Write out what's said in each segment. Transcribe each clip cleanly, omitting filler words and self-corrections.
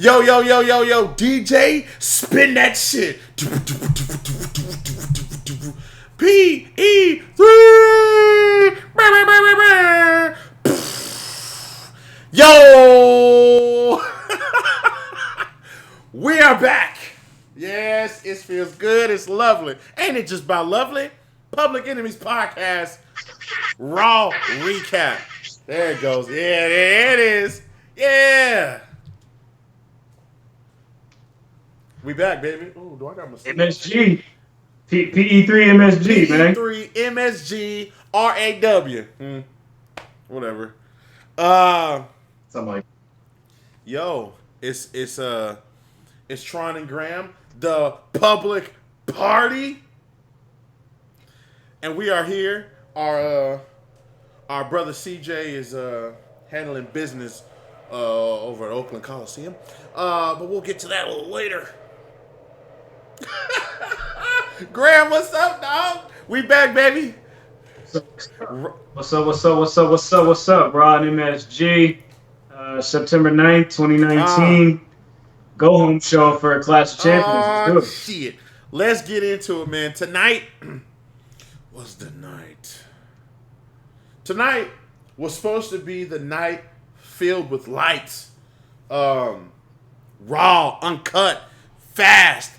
Yo, DJ, spin that shit. PE3. Yo, we are back. Yes, it feels good. It's lovely. Ain't it just about lovely? Public Enemies Podcast, Raw Recap. There it goes. Yeah, there it is. Yeah. We back, baby. Ooh, do I got my MSG. PE3 MSG, man. PE3 MSG RAW. Whatever. Something like Yo, it's Tron and Graham, the public party. And we are here. Our brother CJ is handling business over at Oakland Coliseum. But we'll get to that a little later. Graham, what's up, dog? We back, baby. what's up, Rod MSG. September 9th, 2019. Go home show for a Clash of Champions. Shit. Let's get into it, man. Tonight was the night. Tonight was supposed to be the night filled with lights. Raw, uncut, fast,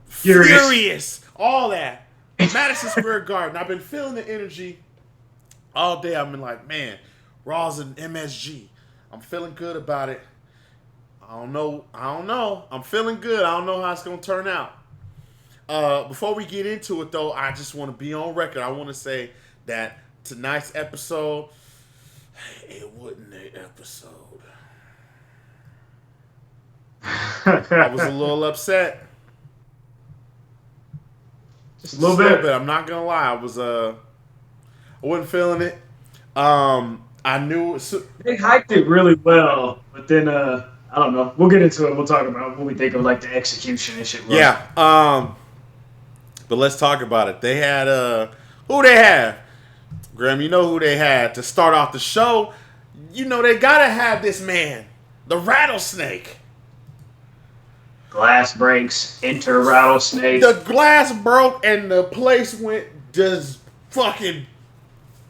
furious, all that. Madison Square Garden. I've been feeling the energy all day. I've been like, man, Raw's an MSG. I'm feeling good about it. I don't know. I'm feeling good. I don't know how it's going to turn out. Before we get into it, though, I just want to be on record. I want to say that tonight's episode, it wasn't an episode. I was a little upset. Just a little bit. I'm not gonna lie. I wasn't feeling it. I knew They hyped it really well, but then I don't know. We'll get into it. We'll talk about what we think of like the execution and shit. Yeah. But let's talk about it. They had who they have. Graham, you know who they had to start off the show. You know they gotta have this man, the Rattlesnake. Glass breaks, enter Rattlesnake. The glass broke and the place went just fucking.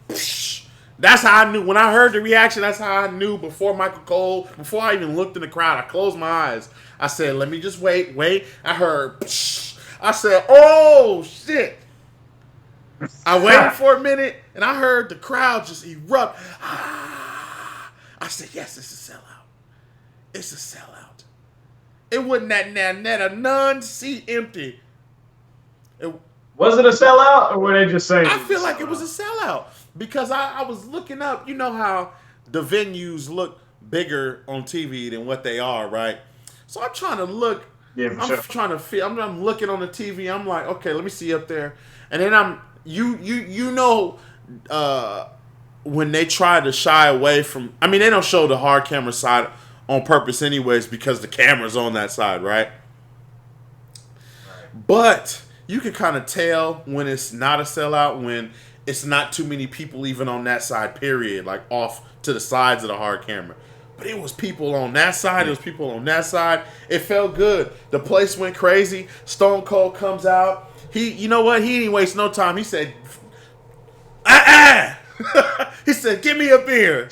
That's how I knew. When I heard the reaction, that's how I knew before Michael Cole, before I even looked in the crowd, I closed my eyes. I said, let me just wait. I heard. I said, oh, shit. I waited for a minute, and I heard the crowd just erupt. I said, yes, it's a sellout. It's a sellout. It wasn't that a non-seat empty. Was it a sellout, or were they just saying? I feel like it was a sellout because I was looking up. You know how the venues look bigger on TV than what they are, right? So I'm trying to look. Yeah, I'm trying to feel. I'm looking on the TV. I'm like, okay, let me see up there, and then you know, when they try to shy away from. I mean, they don't show the hard camera side on purpose anyways because the camera's on that side, right? But you can kind of tell when it's not a sellout, when it's not too many people even on that side, period, like off to the sides of the hard camera. But it was people on that side, it was people on that side. It felt good. The place went crazy. Stone Cold comes out. You know what? He didn't waste no time. He said, he said, give me a beer.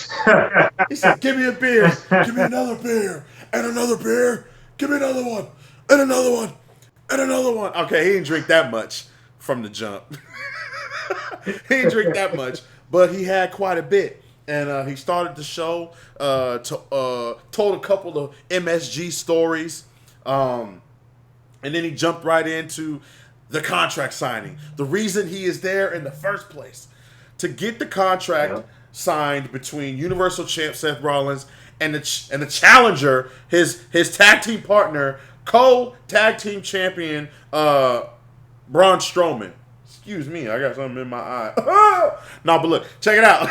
He said, give me a beer. Give me another beer. And another beer. Give me another one. And another one. And another one. Okay, he didn't drink that much from the jump. He didn't drink that much. But he had quite a bit. And he started the show, told a couple of MSG stories. And then he jumped right into the contract signing. The reason he is there in the first place. To get the contract signed between Universal Champ Seth Rollins and the challenger, his tag team partner, co-tag team champion Braun Strowman. Excuse me, I got something in my eye. No, but look, check it out.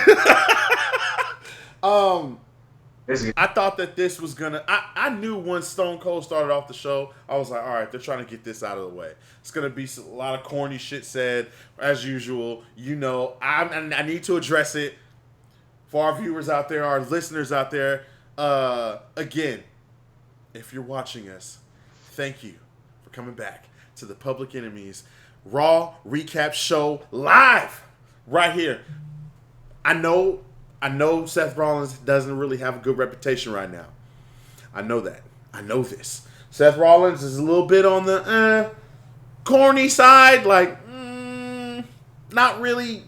I thought that this was gonna. I knew once Stone Cold started off the show, I was like, all right, they're trying to get this out of the way. It's gonna be a lot of corny shit said as usual. You know, I need to address it for our viewers out there, our listeners out there. Again, if you're watching us, thank you for coming back to the Public Enemies Raw Recap Show live right here. I know Seth Rollins doesn't really have a good reputation right now. I know that. I know this. Seth Rollins is a little bit on the corny side, like not really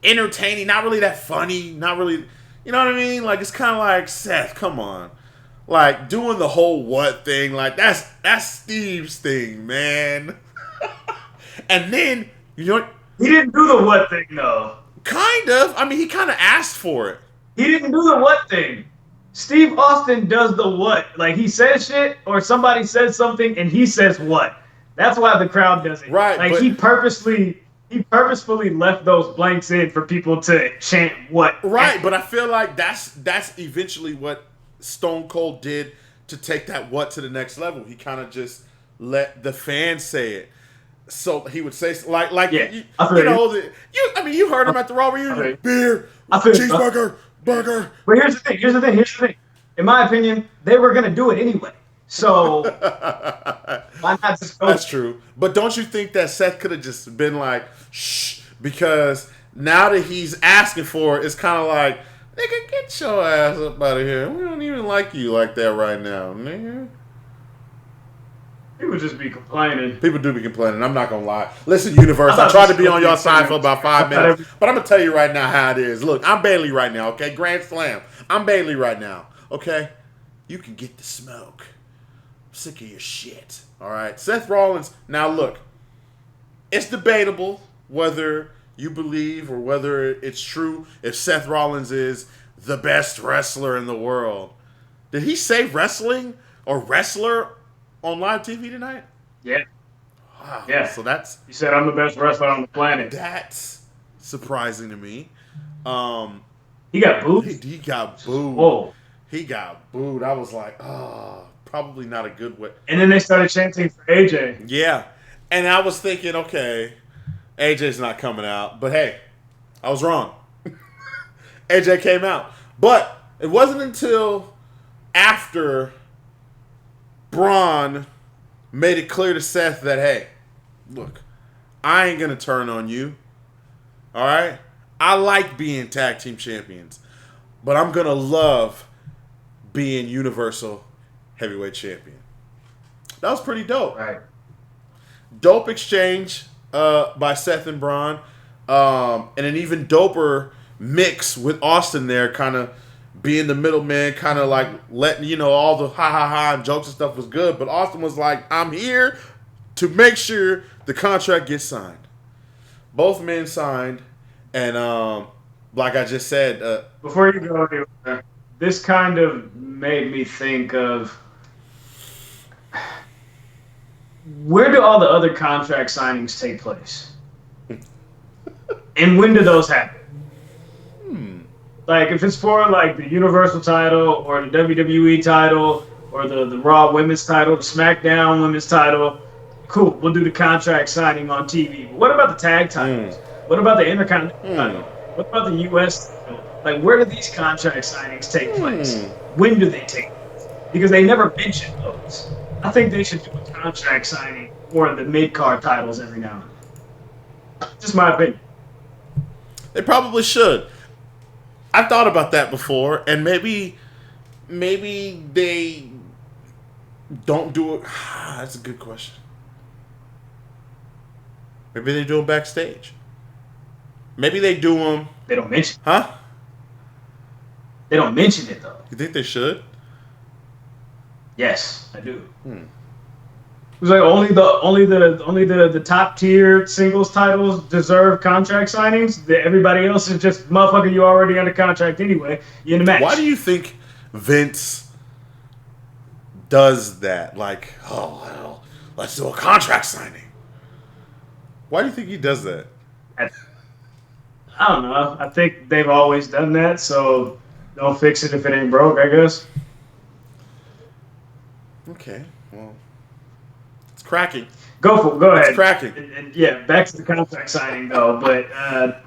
entertaining, not really that funny, not really, you know what I mean? Like, it's kind of like, Seth, come on. Like, doing the whole what thing, like, that's Steve's thing, man. And then, you know what? He didn't do the what thing, though. Kind of. I mean, he kind of asked for it. He didn't do the what thing. Steve Austin does the what. Like, he says shit, or somebody says something, and he says what. That's why the crowd does it. Right. Like, he purposefully left those blanks in for people to chant what. Right, but I feel like that's eventually what Stone Cold did to take that what to the next level. He kind of just let the fans say it. So he would say like yeah, you know you heard him at the Raw reunion. Beer, cheeseburger, burger. But here's the thing. In my opinion, they were gonna do it anyway. So why not just go? That's true. But don't you think that Seth could have just been like, shh, because now that he's asking for it, it's kind of like, nigga, get your ass up out of here. We don't even like you like that right now, nigga. People just be complaining. People do be complaining. I'm not going to lie. Listen, Universe, I tried to be on your side for about 5 minutes, but I'm going to tell you right now how it is. Look, I'm Bailey right now, okay? Grand Slam. I'm Bailey right now, okay? You can get the smoke. I'm sick of your shit, all right? Seth Rollins, now look, it's debatable whether you believe or whether it's true if Seth Rollins is the best wrestler in the world. Did he say wrestling or wrestler on live TV tonight? Yeah. Wow. Yeah. So that's... He said, I'm the best wrestler on the planet. That's surprising to me. He got booed? He got booed. Whoa. He got booed. I was like, probably not a good way. And then they started chanting for AJ. Yeah. And I was thinking, okay, AJ's not coming out. But hey, I was wrong. AJ came out. But it wasn't until after Braun made it clear to Seth that, hey, look, I ain't going to turn on you. All right? I like being tag team champions. But I'm going to love being Universal Heavyweight Champion. That was pretty dope. Right. Dope exchange by Seth and Braun. And an even doper mix with Austin there, kind of being the middleman, kind of like letting, all the ha and jokes and stuff was good. But Austin was like, I'm here to make sure the contract gets signed. Both men signed. And like I just said... Before you go anywhere, this kind of made me think of... Where do all the other contract signings take place? And when do those happen? Like, if it's for, like, the Universal title or the WWE title or the Raw Women's title, the SmackDown Women's title, cool, we'll do the contract signing on TV. But what about the tag titles? What about the Intercontinental title? What about the U.S. title? Like, where do these contract signings take place? When do they take place? Because they never mention those. I think they should do a contract signing for the mid-card titles every now and then. Just my opinion. They probably should. I thought about that before, and maybe they don't do it. That's a good question. Maybe they do them backstage. Maybe they do them. They don't mention. Huh? They don't mention it though. You think they should? Yes, I do. It was like only the top tier singles titles deserve contract signings. Everybody else is just motherfucker. You already under contract anyway. You in the match. Why do you think Vince does that? Like, oh well, let's do a contract signing. Why do you think he does that? I don't know. I think they've always done that. So don't fix it if it ain't broke, I guess. Okay, well, it's cracking. Go ahead. It's cracking. And yeah, back to the contract signing though. But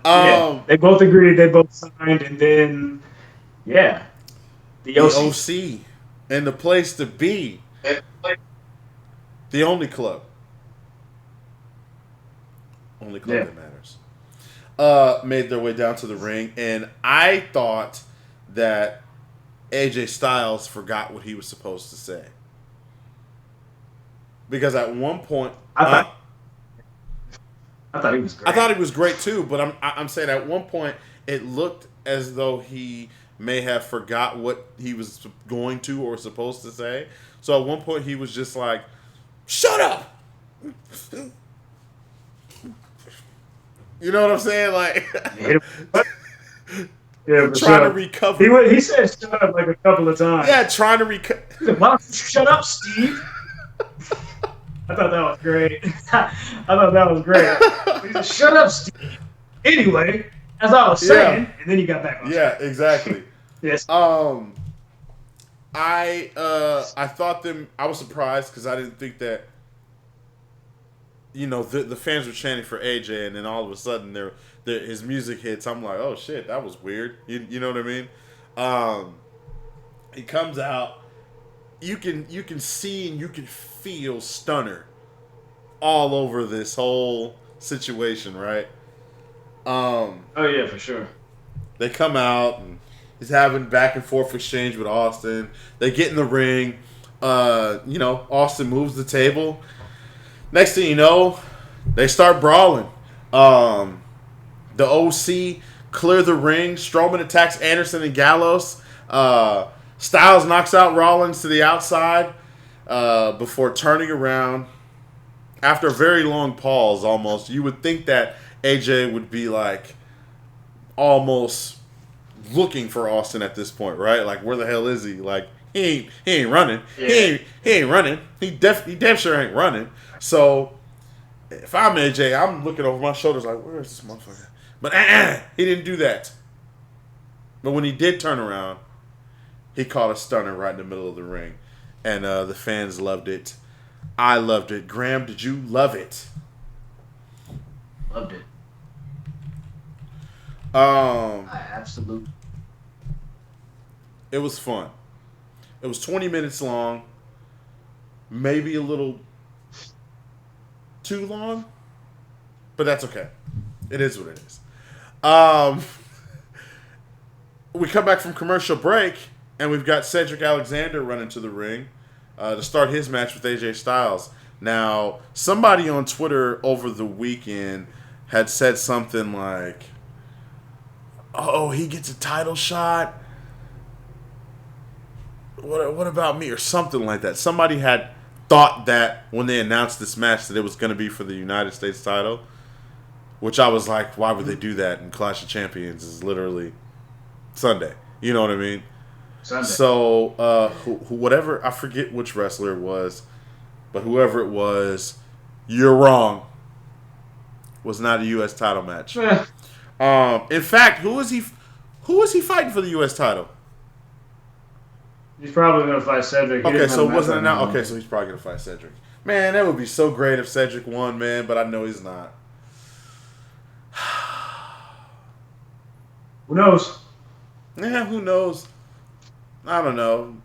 yeah, they both agreed. They both signed, and then yeah. The The OC. OC. And the place to be. The only club. Only club Yeah. that matters. Made their way down to the ring, and I thought that AJ Styles forgot what he was supposed to say. Because at one point, I thought he was great. I thought he was great too. But I'm saying at one point it looked as though he may have forgot what he was going to or supposed to say. So at one point he was just like, "Shut up." You know what I'm saying? Like, yeah, trying to recover. He said shut up like a couple of times. Yeah, trying to recover. Why don't you shut up, Steve? I thought that was great. He said, shut up, Steve. Anyway, as I was saying, and then he got back on. Yeah, exactly. Yes. I thought I was surprised because I didn't think that, the fans were chanting for AJ, and then all of a sudden his music hits. I'm like, oh shit, that was weird. You know what I mean? He comes out. You can see and you can feel Stunner all over this whole situation, right? Oh yeah, for sure. They come out and he's having back and forth exchange with Austin. They get in the ring. Austin moves the table. Next thing you know, they start brawling. The OC clear the ring. Strowman attacks Anderson and Gallows. Styles knocks out Rollins to the outside before turning around. After a very long pause, almost, you would think that AJ would be like almost looking for Austin at this point, right? Like, where the hell is he? Like, he ain't running. Yeah. He ain't running. He damn sure ain't running. So if I'm AJ, I'm looking over my shoulders like, where is this motherfucker? But he didn't do that. But when he did turn around, he caught a stunner right in the middle of the ring. And the fans loved it. I loved it. Graham, did you love it? Loved it. I absolutely. It was fun. It was 20 minutes long. Maybe a little too long. But that's okay. It is what it is. We come back from commercial break, and we've got Cedric Alexander running to the ring to start his match with AJ Styles. Now, somebody on Twitter over the weekend had said something like, oh, he gets a title shot? What about me? Or something like that. Somebody had thought that when they announced this match that it was going to be for the United States title, which I was like, why would they do that? And Clash of Champions is literally Sunday. You know what I mean? Sunday. So, whatever, I forget which wrestler it was, but whoever it was, you're wrong. Was not a U.S. title match. In fact, who is he fighting for the U.S. title? He's probably going to fight Cedric. Okay, so it wasn't enough. Okay, so he's probably going to fight Cedric. Man, that would be so great if Cedric won, man, but I know he's not. Who knows? Yeah, who knows? I don't know.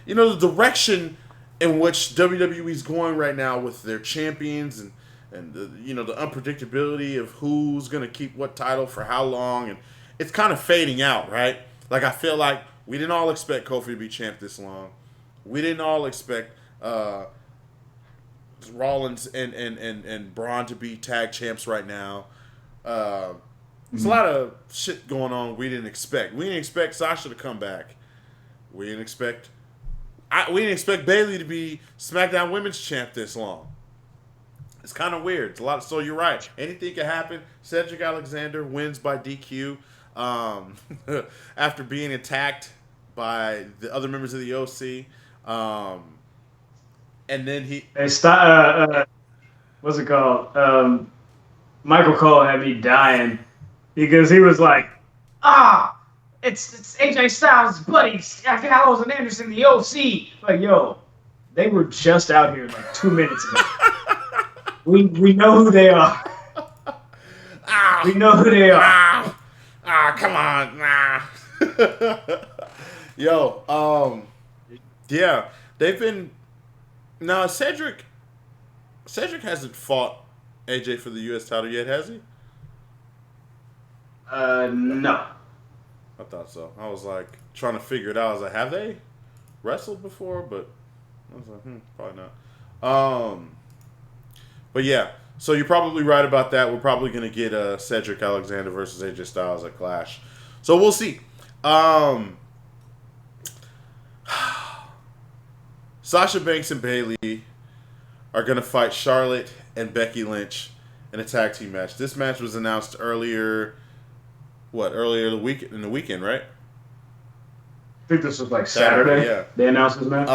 The direction in which WWE's going right now with their champions and the unpredictability of who's going to keep what title for how long, and it's kind of fading out, right? Like, I feel like we didn't all expect Kofi to be champ this long. We didn't all expect Rollins and Braun to be tag champs right now. There's a lot of shit going on we didn't expect. We didn't expect Sasha to come back. We didn't expect Bayley to be SmackDown Women's Champ this long. It's kind of weird. It's a lot. So you're right. Anything can happen. Cedric Alexander wins by DQ after being attacked by the other members of the OC. And then he. What's it called? Michael Cole had me dying because he was like, it's AJ Styles' buddies, Gallows and Anderson, the OC. Like, yo, they were just out here like 2 minutes ago. We know who they are. We know who they are. Come on. Yo, yeah, they've been. Now, Cedric hasn't fought AJ for the U.S. title yet, has he? No. I thought so. I was like trying to figure it out. I was like, have they wrestled before? But I was like, probably not. But yeah, so you're probably right about that. We're probably gonna get Cedric Alexander versus AJ Styles at Clash. So we'll see. Sasha Banks and Bayley are gonna fight Charlotte and Becky Lynch in a tag team match. This match was announced earlier. Earlier in the weekend, right? I think this was like Saturday. Yeah. They announced this match.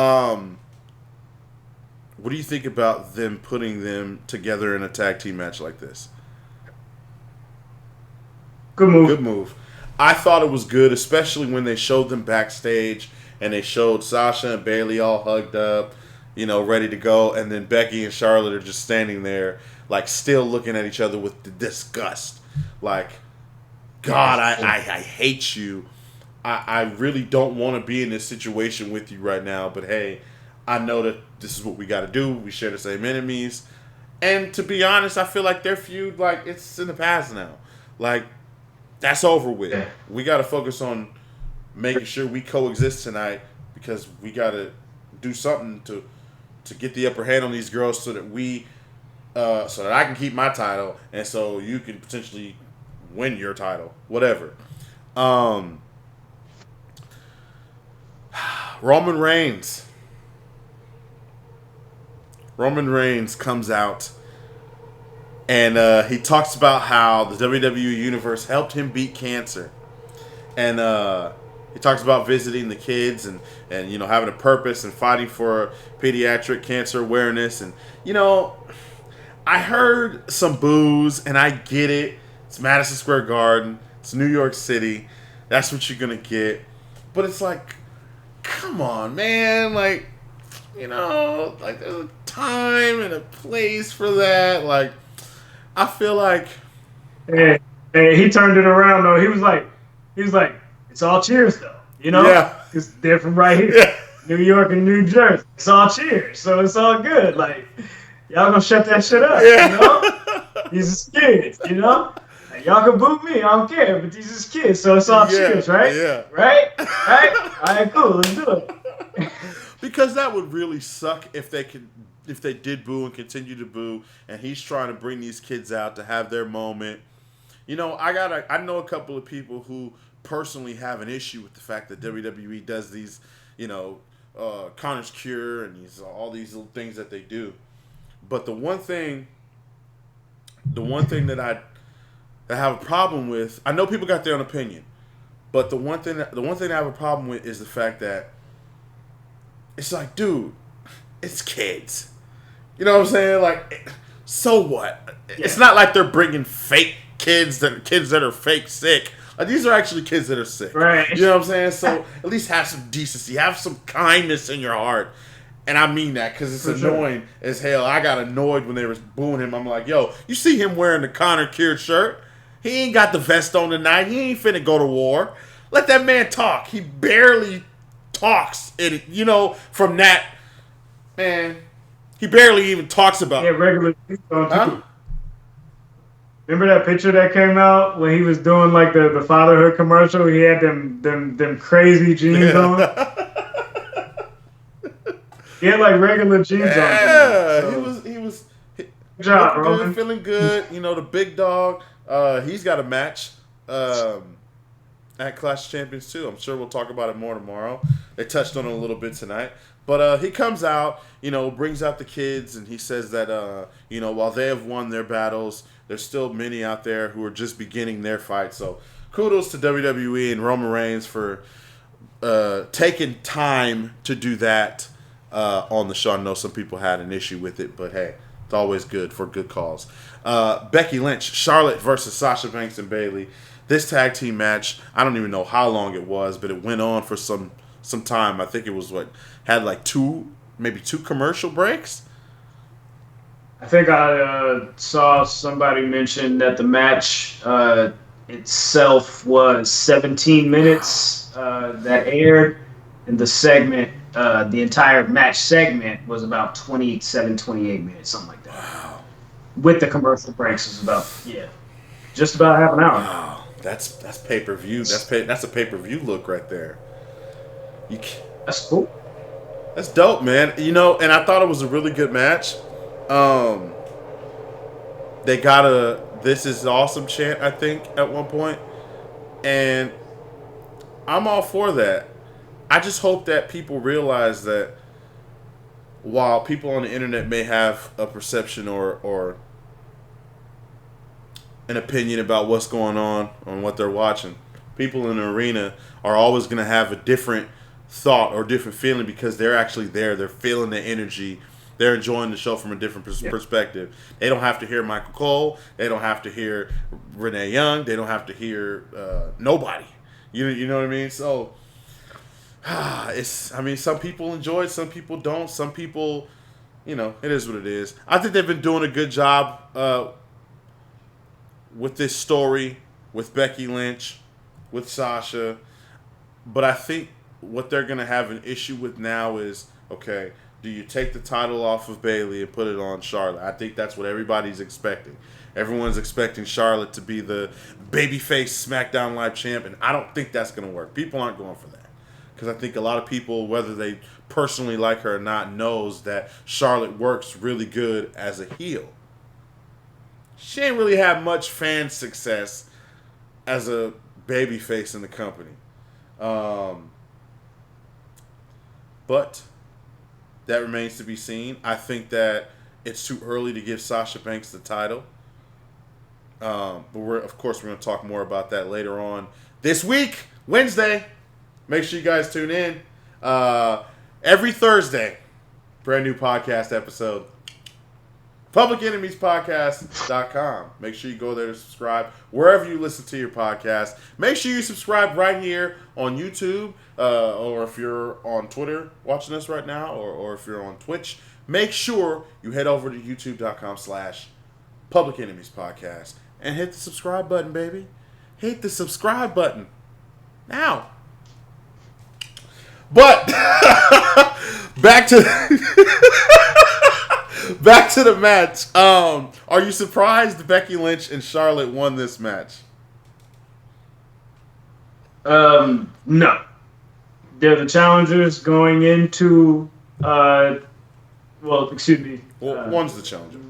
What do you think about them putting them together in a tag team match like this? Good move. Good move. I thought it was good, especially when they showed them backstage and they showed Sasha and Bayley all hugged up, ready to go, and then Becky and Charlotte are just standing there, like still looking at each other with disgust, like, God, I hate you. I really don't want to be in this situation with you right now, but hey, I know that this is what we got to do. We share the same enemies. And to be honest, I feel like their feud, like, it's in the past now. Like, that's over with. Yeah. We got to focus on making sure we coexist tonight because we got to do something to get the upper hand on these girls so that so that I can keep my title and so you can potentially win your title, whatever. Roman Reigns comes out and he talks about how the WWE Universe helped him beat cancer, and he talks about visiting the kids and having a purpose and fighting for pediatric cancer awareness. And I heard some boos and I get it. It's Madison Square Garden. It's New York City. That's what you're going to get. But it's like, come on, man. Like, like there's a time and a place for that. Like, I feel like... Hey, he turned it around, though. He was like, it's all cheers, though. Yeah. Because they're from right here. Yeah. New York and New Jersey. It's all cheers. So it's all good. Like, y'all gonna shut that shit up, Yeah. These is kids, Like, y'all can boo me, I don't care, but these is kids, so it's all cheers, right? Yeah. Right? All right, cool, let's do it. Because that would really suck if they did boo and continue to boo, and he's trying to bring these kids out to have their moment. I know a couple of people who personally have an issue with the fact that WWE does these, Connor's Cure and all these little things that they do. But the one thing that I have a problem with, I know people got their own opinion, but the one thing I have a problem with is the fact that it's like, dude, it's kids. You know what I'm saying? Like, so what? Yeah. It's not like they're bringing fake kids that are fake sick. Like, these are actually kids that are sick. Right. You know what I'm saying? So at least have some decency, have some kindness in your heart. And I mean that because it's annoying as hell. I got annoyed when they were booing him. I'm like, yo, you see him wearing the Connor Cured shirt? He ain't got the vest on tonight. He ain't finna go to war. Let that man talk. He barely talks. From that, man, he barely even talks about it. Yeah, regular. Huh? Remember that picture that came out when he was doing like the fatherhood commercial? He had them crazy jeans on. He had like regular jeans on. Yeah, so. he was. Good job, Roman. Good, feeling good. The big dog. He's got a match at Clash of Champions too. I'm sure we'll talk about it more tomorrow. They touched on it a little bit tonight. But he comes out, brings out the kids, and he says that, while they have won their battles, there's still many out there who are just beginning their fight. So kudos to WWE and Roman Reigns for taking time to do that on the show. I know some people had an issue with it, but hey, it's always good for good cause. Becky Lynch, Charlotte versus Sasha Banks and Bayley. This tag team match, I don't even know how long it was, but it went on for some time. I think it was had like maybe two commercial breaks. I think I saw somebody mention that the match itself was 17 minutes that aired, and the segment, the entire match segment was about 27, 28 minutes, something like that. Wow. With the commercial breaks, it was about just about half an hour. Wow. That's pay-per-view. That's a pay-per-view look right there. You That's cool. That's dope, man. And I thought it was a really good match. They got a "This is awesome" chant, I think, at one point, and I'm all for that. I just hope that people realize that while people on the internet may have a perception or an opinion about what's going on what they're watching, people in the arena are always going to have a different thought or different feeling because they're actually there. They're feeling the energy. They're enjoying the show from a different perspective. They don't have to hear Michael Cole. They don't have to hear Renee Young. They don't have to hear nobody. You know what I mean? So, some people enjoy it. Some people don't. Some people, it is what it is. I think they've been doing a good job with this story, with Becky Lynch, with Sasha. But I think what they're going to have an issue with now is, okay, do you take the title off of Bayley and put it on Charlotte? I think that's what everybody's expecting. Everyone's expecting Charlotte to be the babyface SmackDown Live champ, and I don't think that's going to work. People aren't going for that. Because I think a lot of people, whether they personally like her or not, knows that Charlotte works really good as a heel. She ain't really had much fan success as a babyface in the company. But that remains to be seen. I think that it's too early to give Sasha Banks the title. But we're going to talk more about that later on this week, Wednesday. Make sure you guys tune in. Every Thursday, brand new podcast episode. PublicEnemiesPodcast.com. Make sure you go there to subscribe wherever you listen to your podcast. Make sure you subscribe right here on YouTube, or if you're on Twitter watching us right now, or if you're on Twitch. Make sure you head over to youtube.com/PublicEnemiesPodcast and hit the subscribe button, baby. Hit the subscribe button now. But back to the match. Are you surprised Becky Lynch and Charlotte won this match? No. They're the challengers going into one's the challenger.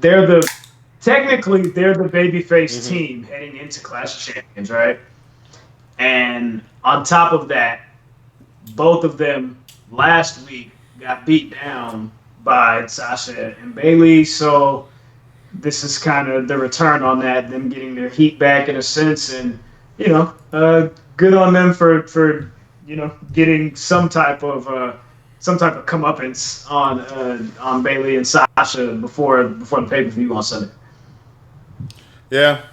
Technically they're the babyface team heading into Clash of Champions, right? And on top of that, both of them last week got beat down by Sasha and Bayley, so this is kind of the return on that, them getting their heat back in a sense, and good on them for getting some type of comeuppance on Bayley and Sasha before the pay-per-view on Sunday. Yeah,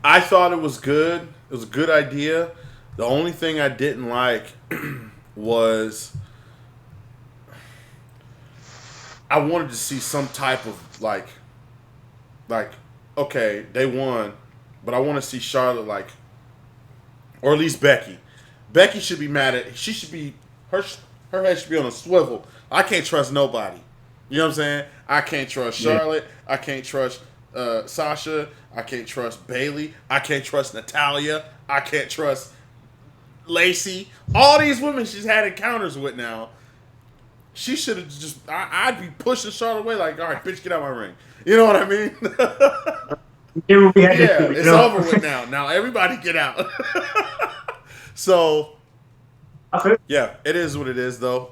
I thought it was good. It was a good idea. The only thing I didn't like was I wanted to see some type of like okay, they won, but I want to see Charlotte or at least Becky. Becky should be mad at. She should be her head should be on a swivel. I can't trust nobody. You know what I'm saying? I can't trust Charlotte. Yeah. I can't trust Sasha. I can't trust Bayley. I can't trust Natalya. I can't trust Lacey. All these women she's had encounters with now. She should have just. I'd be pushing Charlotte away like, all right, bitch, get out of my ring. You know what I mean? It's over with now. Now everybody get out. So, yeah, it is what it is, though.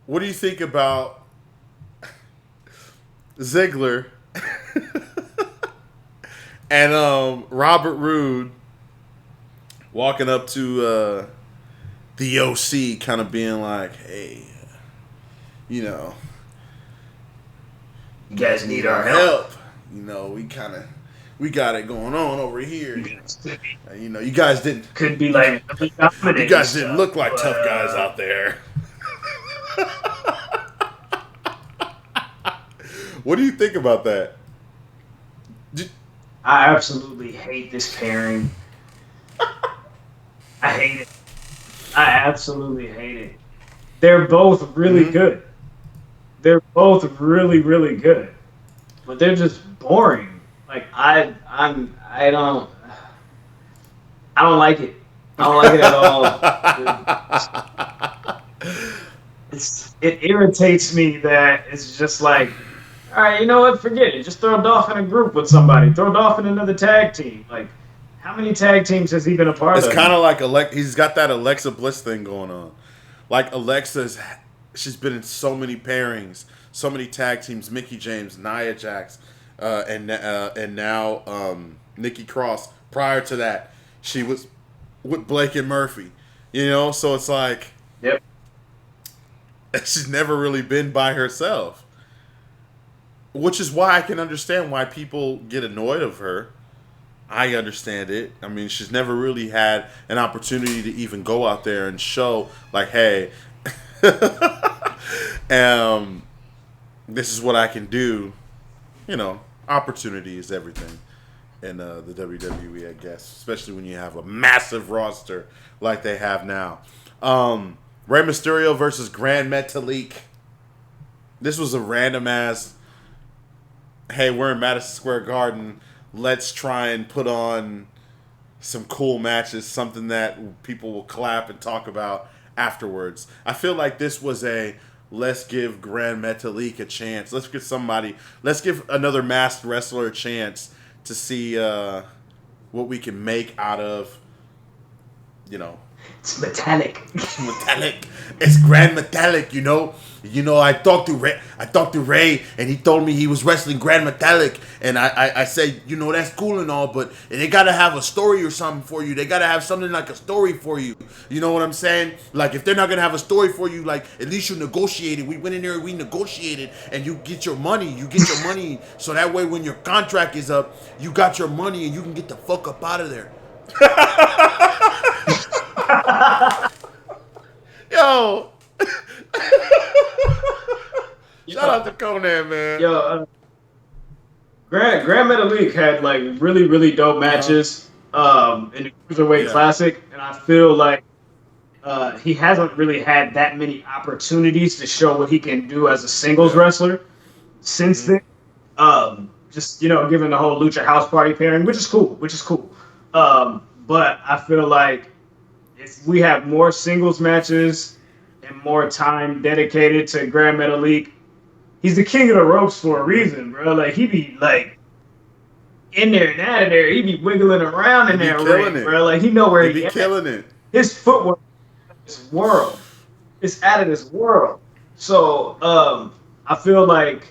What do you think about Ziggler and Robert Roode walking up to the OC, kind of being like, "Hey, you guys need our help. We got it going on over here. You guys didn't could be like you guys didn't look like tough guys out there." What do you think about that? I absolutely hate this pairing. I hate it. I absolutely hate it. They're both really Mm-hmm. good. They're both really, really good, but they're just boring. Like I don't like it. I don't like it at all. It irritates me that it's just like, all right, you know what? Forget it. Just throw Dolph in a group with somebody. Throw Dolph in another tag team. Like, how many tag teams has he been a part It's of kind of now? like he's got that Alexa Bliss thing going on. Like she's been in so many pairings, so many tag teams. Mickey James, Nia Jax, and now Nikki Cross. Prior to that, she was with Blake and Murphy. You know, so it's like Yep. she's never really been by herself, which is why I can understand why people get annoyed of her. I understand it. I mean, she's never really had an opportunity to even go out there and show, like, hey, um, this is what I can do. You know, opportunity is everything in the WWE, I guess, especially when you have a massive roster like they have now. Rey Mysterio versus Grand Metalik. This was a random ass, hey, we're in Madison Square Garden. Let's try and put on some cool matches, something that people will clap and talk about afterwards. I feel like this was a let's give Grand Metalik a chance. Let's give another masked wrestler a chance to see what we can make out of, you know, It's metallic. Metallic. It's Grand Metallic, you know. You know, I talked to Ray, and he told me he was wrestling Grand Metallic, and I said, you know, that's cool and all, but they gotta have a story or something for you. They gotta have something like a story for you. You know what I'm saying? Like, if they're not gonna have a story for you, like, at least you negotiated. We went in there, we negotiated, and you get your money. You get your money, so that way when your contract is up, you got your money and you can get the fuck up out of there. Yo, shout yo, out to Conan, man. yo, Grand Metalik had like really, really dope Uh huh. matches in the Cruiserweight Yeah. Classic, and I feel like he hasn't really had that many opportunities to show what he can do as a singles Yeah. wrestler since Mm-hmm. then. Just given the whole Lucha House Party pairing, which is cool. But I feel like if we have more singles matches and more time dedicated to Grand Metalik, he's the king of the ropes for a reason, bro. Like he be like in there and out of there, he be wiggling around He in be that killing ring, it. bro. Like he know where He he be at. killing it. His footwork is this world. It's out of this world. So I feel like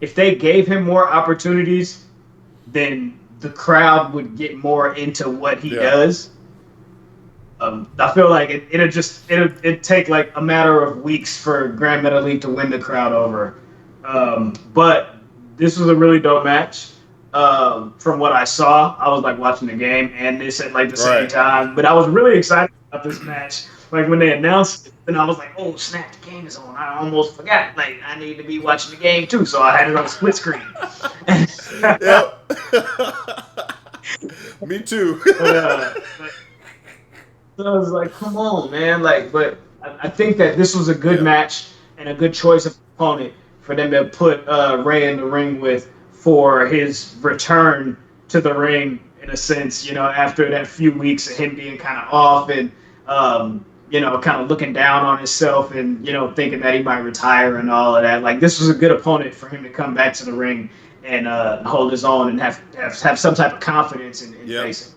if they gave him more opportunities, then the crowd would get more into what he Yeah. does. I feel like it'd take like a matter of weeks for Grand Metalik to win the crowd over. But this was a really dope match. From what I saw, I was like watching the game and this at like the same Right. time. But I was really excited about this match. Like when they announced it, and I was like, "Oh snap! The game is on!" I almost forgot. Like I need to be watching the game too, so I had it on split screen. Yep. Me too. but so I was like, come on, man. Like, but I think that this was a good Yeah. match and a good choice of opponent for them to put Ray in the ring with for his return to the ring, in a sense, after that few weeks of him being kind of off and, kind of looking down on himself and, thinking that he might retire and all of that. Like, this was a good opponent for him to come back to the ring and hold his own and have some type of confidence in Yep. facing.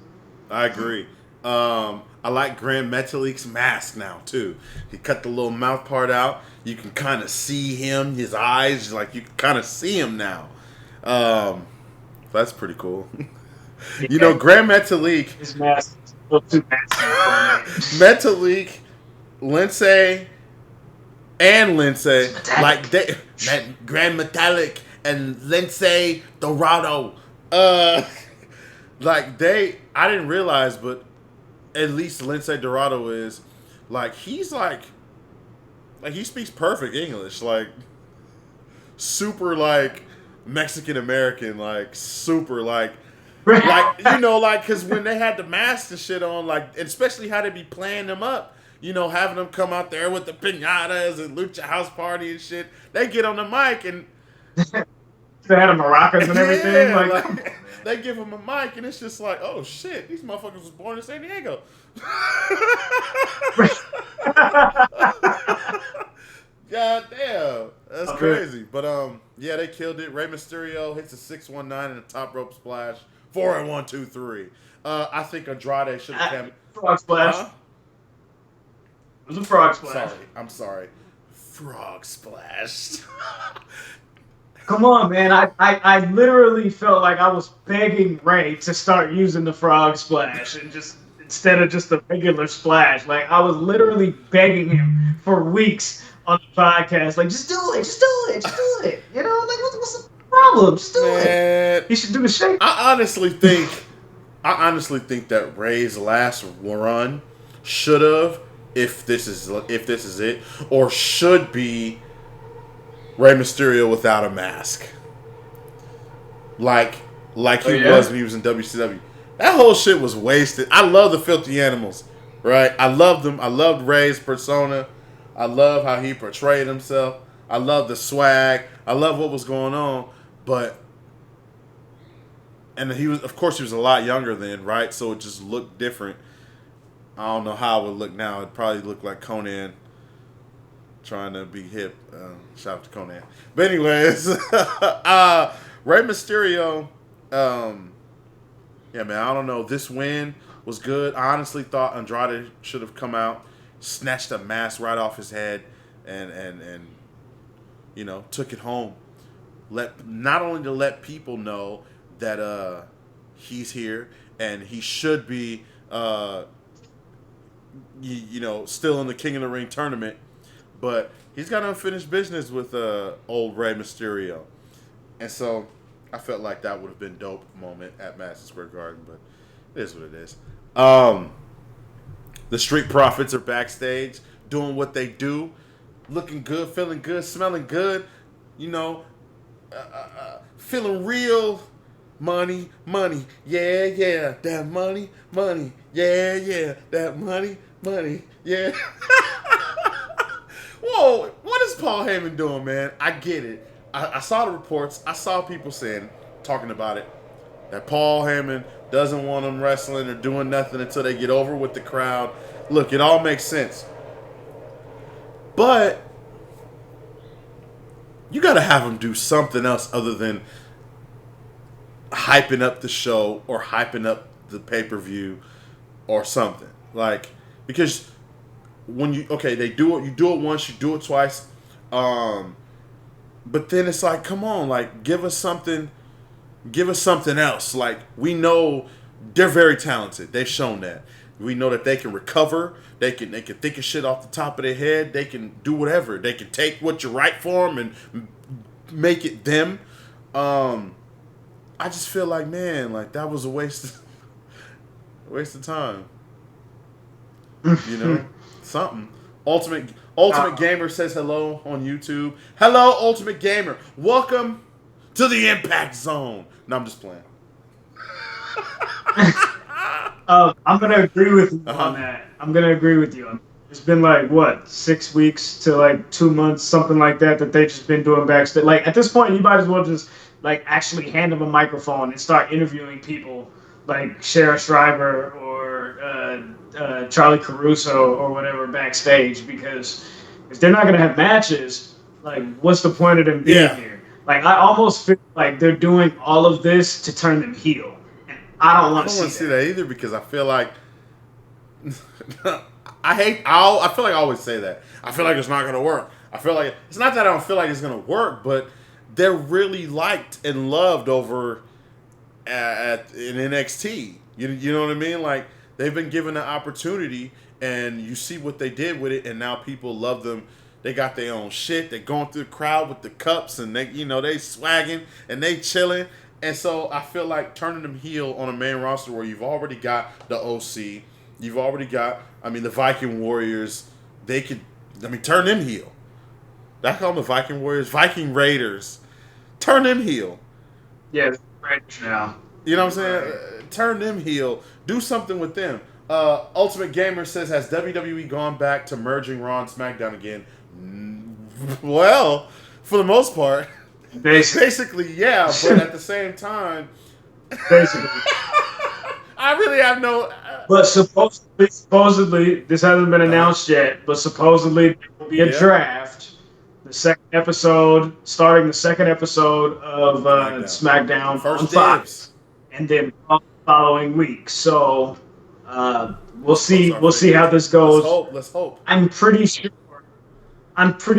I agree. I like Grand Metalik's mask now too. He cut the little mouth part out. You can kind of see him, his eyes, like you can kind of see him now. That's pretty cool. You know, Yeah. Grand Metalik, His mask is a little too massive for a man. Metalik, Lindsay, and Lindsay, Metallic. like Grand Metalik and Lindsay Dorado. Uh, I didn't realize, but at least Lindsay Dorado is he's like he speaks perfect English, like super like Mexican American, like super like Like, like, because when they had the masks and shit on, like, especially how they be playing them up, having them come out there with the pinatas and Lucha House Party and shit. They get on the mic and they had a maracas and everything. yeah, Like, come on, they give them a mic and it's just like, oh shit, these motherfuckers was born in San Diego. God damn, that's crazy. But yeah, they killed it. Rey Mysterio hits a 619 and a top rope splash. 4 and 1, 2, 3. I think Andrade should have come. Frog splash. Huh? It was a frog splash. I'm sorry. Frog splash. Come on, man. I literally felt like I was begging Ray to start using the frog splash and just instead of just a regular splash. Like, I was literally begging him for weeks on the podcast. Like, just do it. Just do it. Just do it. Like, what's the problem? Just do it. He should do the shake. I honestly think that Ray's last run should have, if this is it, or should be Rey Mysterio without a mask, like he was when he was in WCW. That whole shit was wasted. I love the Filthy Animals, right? I loved them. I loved Ray's persona. I love how he portrayed himself. I love the swag. I love what was going on, and he was a lot younger then, right? So it just looked different. I don't know how it would look now. It'd probably look like Conan trying to be hip. Shout out to Conan. But anyways, Rey Mysterio, yeah, man, I don't know. This win was good. I honestly thought Andrade should have come out, snatched a mask right off his head, and took it home. Not only to let people know that he's here and he should be still in the King of the Ring tournament, but he's got unfinished business with old Rey Mysterio. And so I felt like that would have been a dope moment at Madison Square Garden, but it is what it is. The Street Profits are backstage doing what they do, looking good, feeling good, smelling good, feeling real. Money, yeah, that money, yeah, that money, yeah. Whoa, what is Paul Heyman doing, man? I get it. I saw the reports. I saw people talking about it, that Paul Heyman doesn't want them wrestling or doing nothing until they get over with the crowd. Look, it all makes sense. But you got to have him do something else other than hyping up the show or hyping up the pay-per-view or something. Like, because when they do it, you do it once, you do it twice, but then it's like, come on, like, give us something else. Like, we know they're very talented. They've shown that. We know that they can recover. They can think of shit off the top of their head. They can do whatever. They can take what you write for them and make it them. I just feel like, man, like, that was a waste of time. Something. Ultimate Gamer says hello on YouTube. Hello, Ultimate Gamer. Welcome to the Impact Zone. No, I'm just playing. I'm gonna agree with you on that. I'm gonna agree with you. It's been like, what, 6 weeks to like 2 months, something like that they've just been doing backstage. Like, at this point, you might as well just like actually hand them a microphone and start interviewing people like Shara Schreiber or Charlie Caruso or whatever backstage, because if they're not going to have matches, like, what's the point of them being here? Like, I almost feel like they're doing all of this to turn them heel. And I don't want to see that either, because I feel like I feel like I always say that. I feel like it's not going to work. I feel like it's not that I don't feel like it's going to work, but they're really liked and loved over in NXT. You know what I mean? Like, they've been given an opportunity, and you see what they did with it, and now people love them. They got their own shit. They're going through the crowd with the cups, and they swagging and they chilling. And so I feel like turning them heel on a main roster where you've already got the OC, you've already got, the Viking Warriors. They could, turn them heel. I call them the Viking Warriors, Viking Raiders. Turn them heel. Yeah, Raiders now. You know what I'm saying? Turn them heel. Do something with them. Ultimate Gamer says, has WWE gone back to merging Raw and SmackDown again? Well, for the most part. Basically, yeah. But at the same time. Basically. I really have no... But supposedly, this hasn't been announced yet, but supposedly there will be a draft. Starting the second episode of SmackDown on Fox, and then the following week. So we'll see how this goes. Let's hope. I'm pretty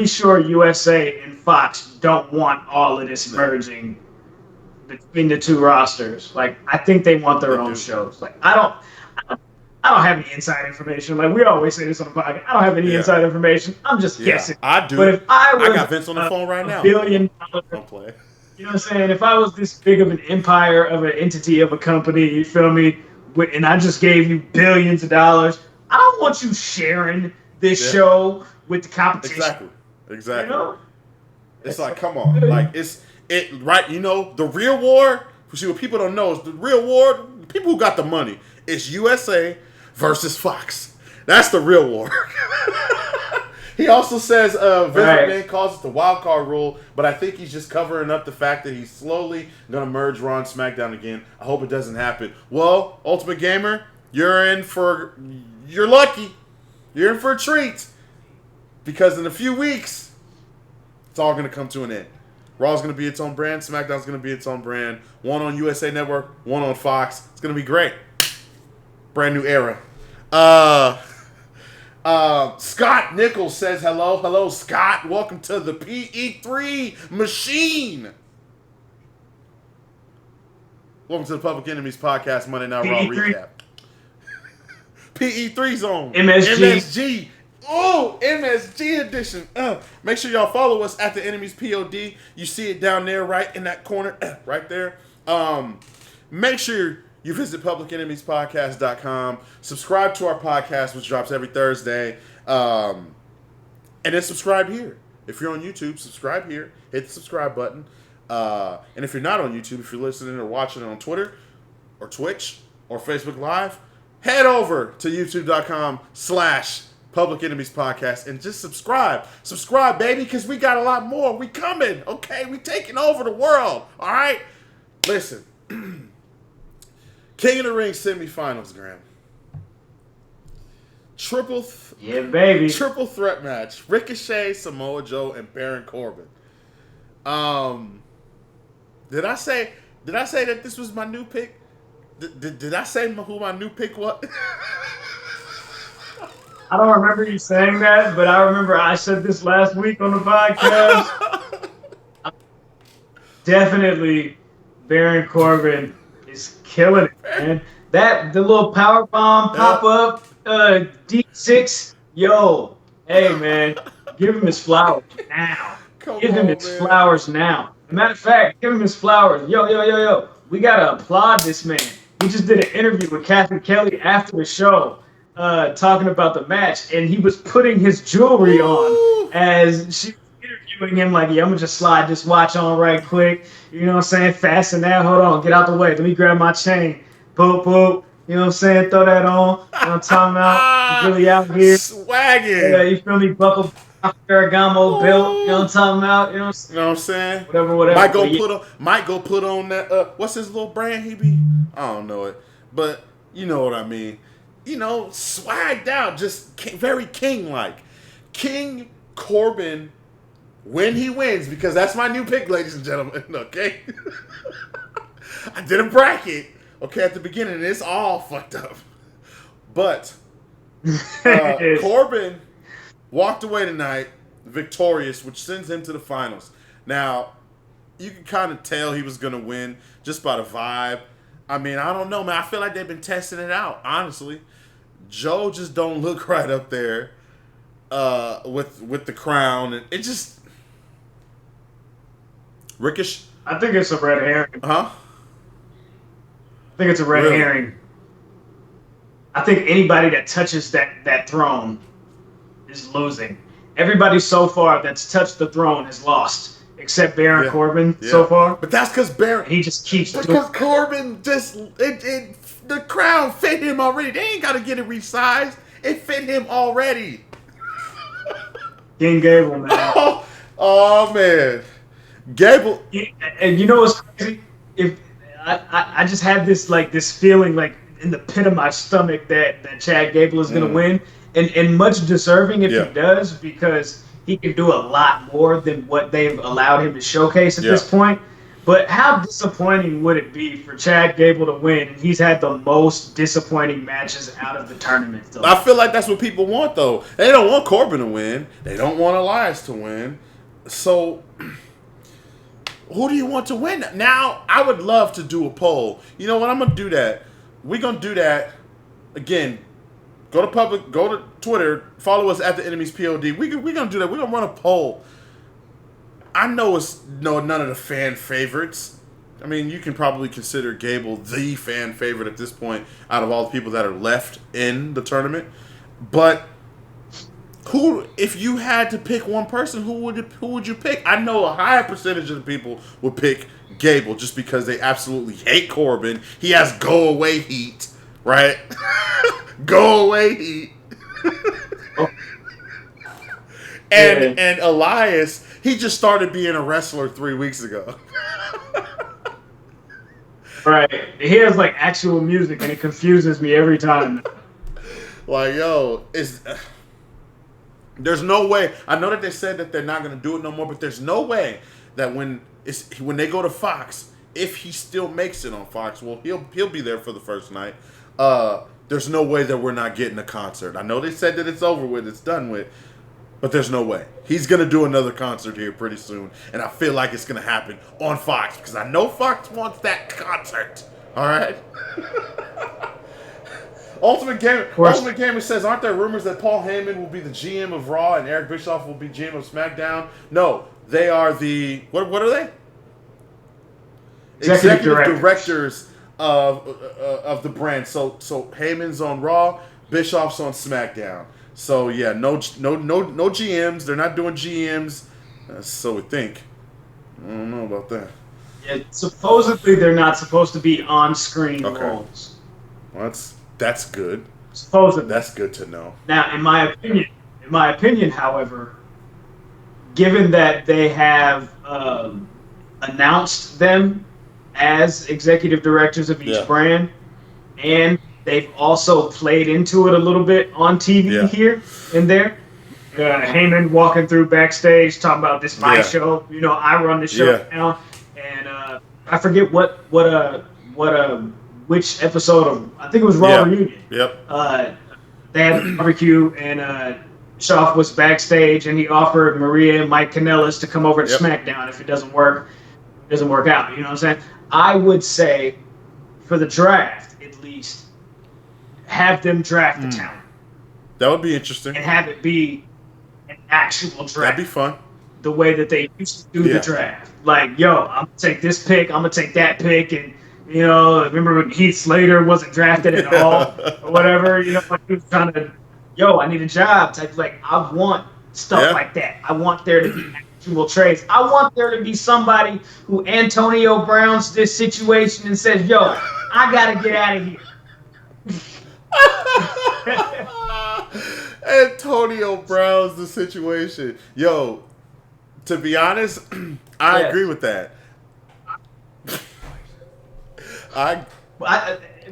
sure USA and Fox don't want all of this merging between the two rosters. Like, I think they want their own shows. Like, I don't have any inside information. Like, we always say this on the podcast. I don't have any inside information. I'm just guessing. I do. But if I got Vince on the phone right now. $1 billion. Don't play. You know what I'm saying? If I was this big of an empire, of an entity, of a company, you feel me? And I just gave you billions of dollars, I don't want you sharing this show with the competition. Exactly. You know? It's like, come on. Like, right, you know, the real war, see, what people don't know is the real war, the people who got the money, it's USA versus Fox. That's the real war. He also says Vince McMahon calls it the wild card rule, but I think he's just covering up the fact that he's slowly going to merge Raw and SmackDown again. I hope it doesn't happen. Well, Ultimate Gamer, you're lucky. You're in for a treat. Because in a few weeks, it's all going to come to an end. Raw's going to be its own brand. SmackDown's going to be its own brand. One on USA Network, one on Fox. It's going to be great. Brand new era. Scott Nichols says hello. Hello, Scott. Welcome to the PE3 machine. Welcome to the Public Enemies Podcast Monday Night Raw recap. PE3 zone. MSG. Oh, MSG edition. Make sure y'all follow us at the Enemies POD. You see it down there, right in that corner, right there. Make sure you visit publicenemiespodcast.com. Subscribe to our podcast, which drops every Thursday. And then subscribe here. If you're on YouTube, subscribe here. Hit the subscribe button. And if you're not on YouTube, if you're listening or watching it on Twitter or Twitch or Facebook Live, head over to youtube.com/Public Enemies Podcast and just subscribe. Subscribe, baby, because we got a lot more. We coming, okay? We taking over the world, all right? Listen. King of the Ring semifinals, Graham. Triple threat match. Ricochet, Samoa Joe, and Baron Corbin. Did I say that this was my new pick? Did I say who my new pick was? I don't remember you saying that, but I remember I said this last week on the podcast. Definitely, Baron Corbin is killing it, man. The little power bomb pop up, D6, yo, hey man, give him his flowers now. Give him his flowers now. Matter of fact, give him his flowers. Yo. We gotta applaud this man. We just did an interview with Kathy Kelly after the show, talking about the match, and he was putting his jewelry on as she was interviewing him. Like, yeah, I'm gonna just slide this watch on right quick. You know what I'm saying? Fasten that. Hold on, get out the way. Let me grab my chain. Boop, boop. You know what I'm saying? Throw that on. You know what I'm talking about? Really out here. Swagging. Yeah, you feel me? Buckle Ferragamo belt. You know what I'm talking about? You know what I'm saying? Whatever. Might go put on that. What's his little brand he be? I don't know it. But you know what I mean. You know, swagged out. Just very king-like. King Corbin when he wins, because that's my new pick, ladies and gentlemen. Okay? I did a bracket. Okay, at the beginning, and it's all fucked up. But Corbin walked away tonight victorious, which sends him to the finals. Now, you can kind of tell he was going to win just by the vibe. I mean, I don't know, man. I feel like they've been testing it out, honestly. Joe just don't look right up there with the crown. And it just... Ricochet... I think it's a red herring. Huh? I think it's a red herring. I think anybody that touches that throne is losing. Everybody so far that's touched the throne has lost. except Baron Yeah. Corbin Yeah. so far. But that's because Baron. He just keeps Because Corbin just the crown fit him already. They ain't got to get it resized. It fit him already. King Gable, man. Oh man, Gable. And you know what's crazy? If I just had this feeling like in the pit of my stomach that Chad Gable is gonna win, and much deserving if he does, because he can do a lot more than what they've allowed him to showcase at this point. But how disappointing would it be for Chad Gable to win? He's had the most disappointing matches out of the tournament. Though. I feel like that's what people want, though. They don't want Corbin to win. They don't want Elias to win. So, who do you want to win? Now, I would love to do a poll. You know what? I'm going to do that. We're going to do that. Again, go to Twitter, follow us at the Enemies POD. We're going to do that. We're going to run a poll. I know it's none of the fan favorites. I mean, you can probably consider Gable the fan favorite at this point out of all the people that are left in the tournament. But if you had to pick one person, who would you pick? I know a higher percentage of the people would pick Gable just because they absolutely hate Corbin. He has go away heat, right? Go away heat. And Elias, he just started being a wrestler 3 weeks ago. Right. He has like actual music and it confuses me every time. Like, yo, there's no way. I know that they said that they're not going to do it no more, but there's no way that when they go to Fox, if he still makes it on Fox, well, he'll be there for the first night. There's no way that we're not getting a concert. I know they said that it's over with, it's done with. But there's no way. He's going to do another concert here pretty soon. And I feel like it's going to happen on Fox. Because I know Fox wants that concert. All right? Ultimate Gamer says, aren't there rumors that Paul Heyman will be the GM of Raw and Eric Bischoff will be GM of SmackDown? No. They are the... What are they? Executive directors of the brand. So Heyman's on Raw. Bischoff's on SmackDown. So yeah, no GMs. They're not doing GMs. So we think. I don't know about that. Yeah, supposedly they're not supposed to be on-screen roles. Well, that's good. Supposedly, that's good to know. Now, in my opinion, however, given that they have announced them as executive directors of each brand, and they've also played into it a little bit on TV here and there. Heyman walking through backstage talking about this my show. You know, I run the show now, and I forget which episode of, I think it was Raw Reunion. Yep. They had a barbecue, and Bischoff was backstage, and he offered Maria and Mike Kanellis to come over to SmackDown if it doesn't work out. You know what I'm saying? I would say, for the draft at least, have them draft the talent. That would be interesting. And have it be an actual draft. That'd be fun. The way that they used to do the draft. Like, yo, I'm going to take this pick, I'm going to take that pick, and, you know, remember when Heath Slater wasn't drafted at all, or whatever, you know, like he was trying to, yo, I need a job. Like, I want stuff like that. I want there to be actual trades. I want there to be somebody who Antonio Brown's this situation and says, yo, I got to get out of here. Antonio Brown's the situation. Yo, to be honest, I agree with that.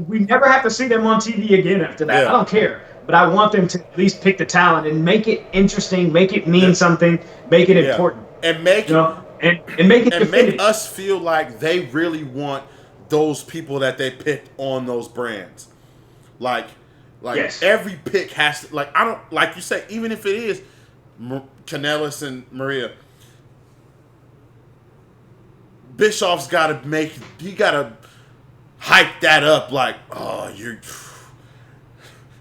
We never have to see them on TV again after that. I don't care. But I want them to at least pick the talent and make it interesting, make it mean something, make it important. And make and make it and make us feel like they really want those people that they picked on those brands. Like every pick has to, like, I don't, like you say, even if it is Kanellis and Maria, Bischoff's got to hype that up like, oh, you're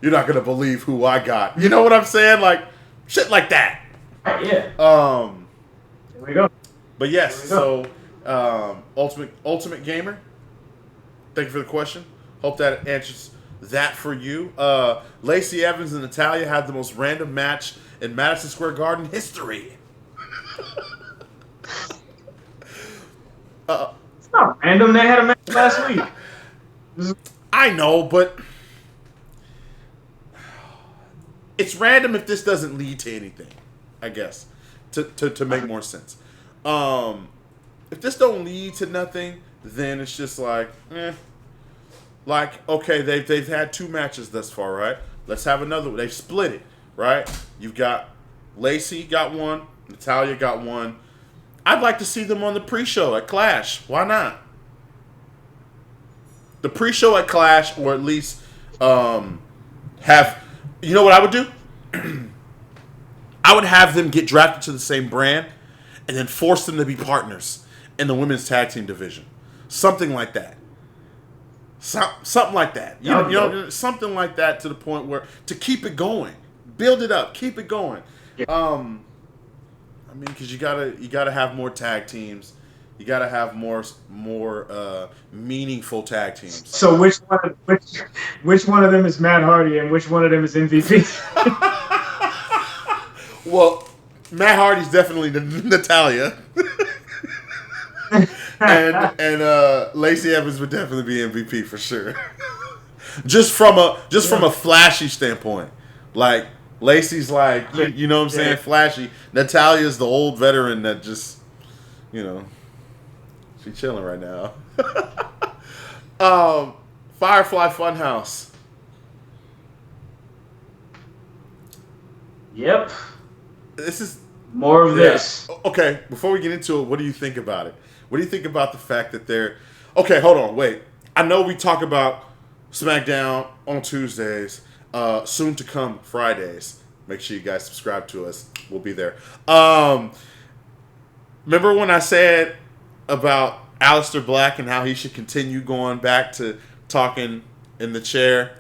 not going to believe who I got. You know what I'm saying? Like, shit like that. Yeah. There we go. But yes, so, Ultimate Gamer, thank you for the question. Hope that answers that for you. Lacey Evans and Natalya had the most random match in Madison Square Garden history. It's not random. They had a match last week. I know, but it's random if this doesn't lead to anything, I guess, to make more sense. If this don't lead to nothing, then it's just like, Like, okay, they've had 2 matches thus far, right? Let's have another one. They've split it, right? You've got Lacey got one, Natalya got one. I'd like to see them on the pre-show at Clash. Why not? The pre-show at Clash, or at least have... You know what I would do? I would have them get drafted to the same brand and then force them to be partners in the women's tag team division. Something like that. Something like that. You know, something like that, to the point where, to keep it going. Build it up. Keep it going. Yeah. I mean, because you gotta have more tag teams. You gotta have more meaningful tag teams. So which one of them is Matt Hardy and which one of them is MVP? Well, Matt Hardy's definitely Natalya. and Lacey Evans would definitely be MVP for sure. just from a flashy standpoint. Like, Lacey's like, you know what I'm saying, flashy. Natalya's the old veteran that just, she's chilling right now. Firefly Funhouse. Yep. This is more of this. Okay, before we get into it, what do you think about it? What do you think about the fact that they're... Okay, hold on, wait. I know we talk about SmackDown on Tuesdays, soon to come Fridays. Make sure you guys subscribe to us. We'll be there. Remember when I said about Aleister Black and how he should continue going back to talking in the chair?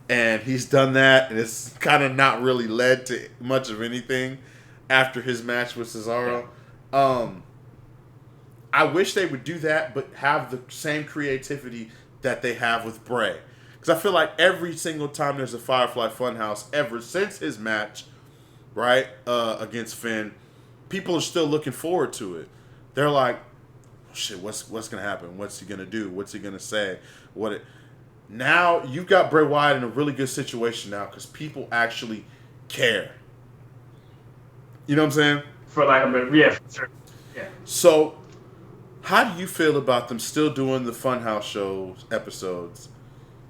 And he's done that, and it's kind of not really led to much of anything after his match with Cesaro. I wish they would do that, but have the same creativity that they have with Bray. Because I feel like every single time there's a Firefly Funhouse, ever since his match, right, against Finn, people are still looking forward to it. They're like, oh, shit, what's going to happen? What's he going to do? What's he going to say? Now, you've got Bray Wyatt in a really good situation now because people actually care. You know what I'm saying? For lack of a better, yeah, for sure. Yeah. So, how do you feel about them still doing the Funhouse shows episodes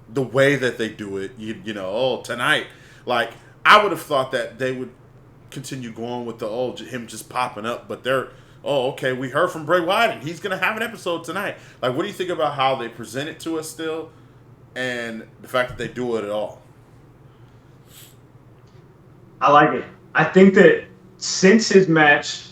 the way that they do it? Tonight. Like, I would have thought that they would continue going with him just popping up, but they're, okay, we heard from Bray Wyatt and he's going to have an episode tonight. Like, what do you think about how they present it to us still and the fact that they do it at all? I like it. I think that since his match,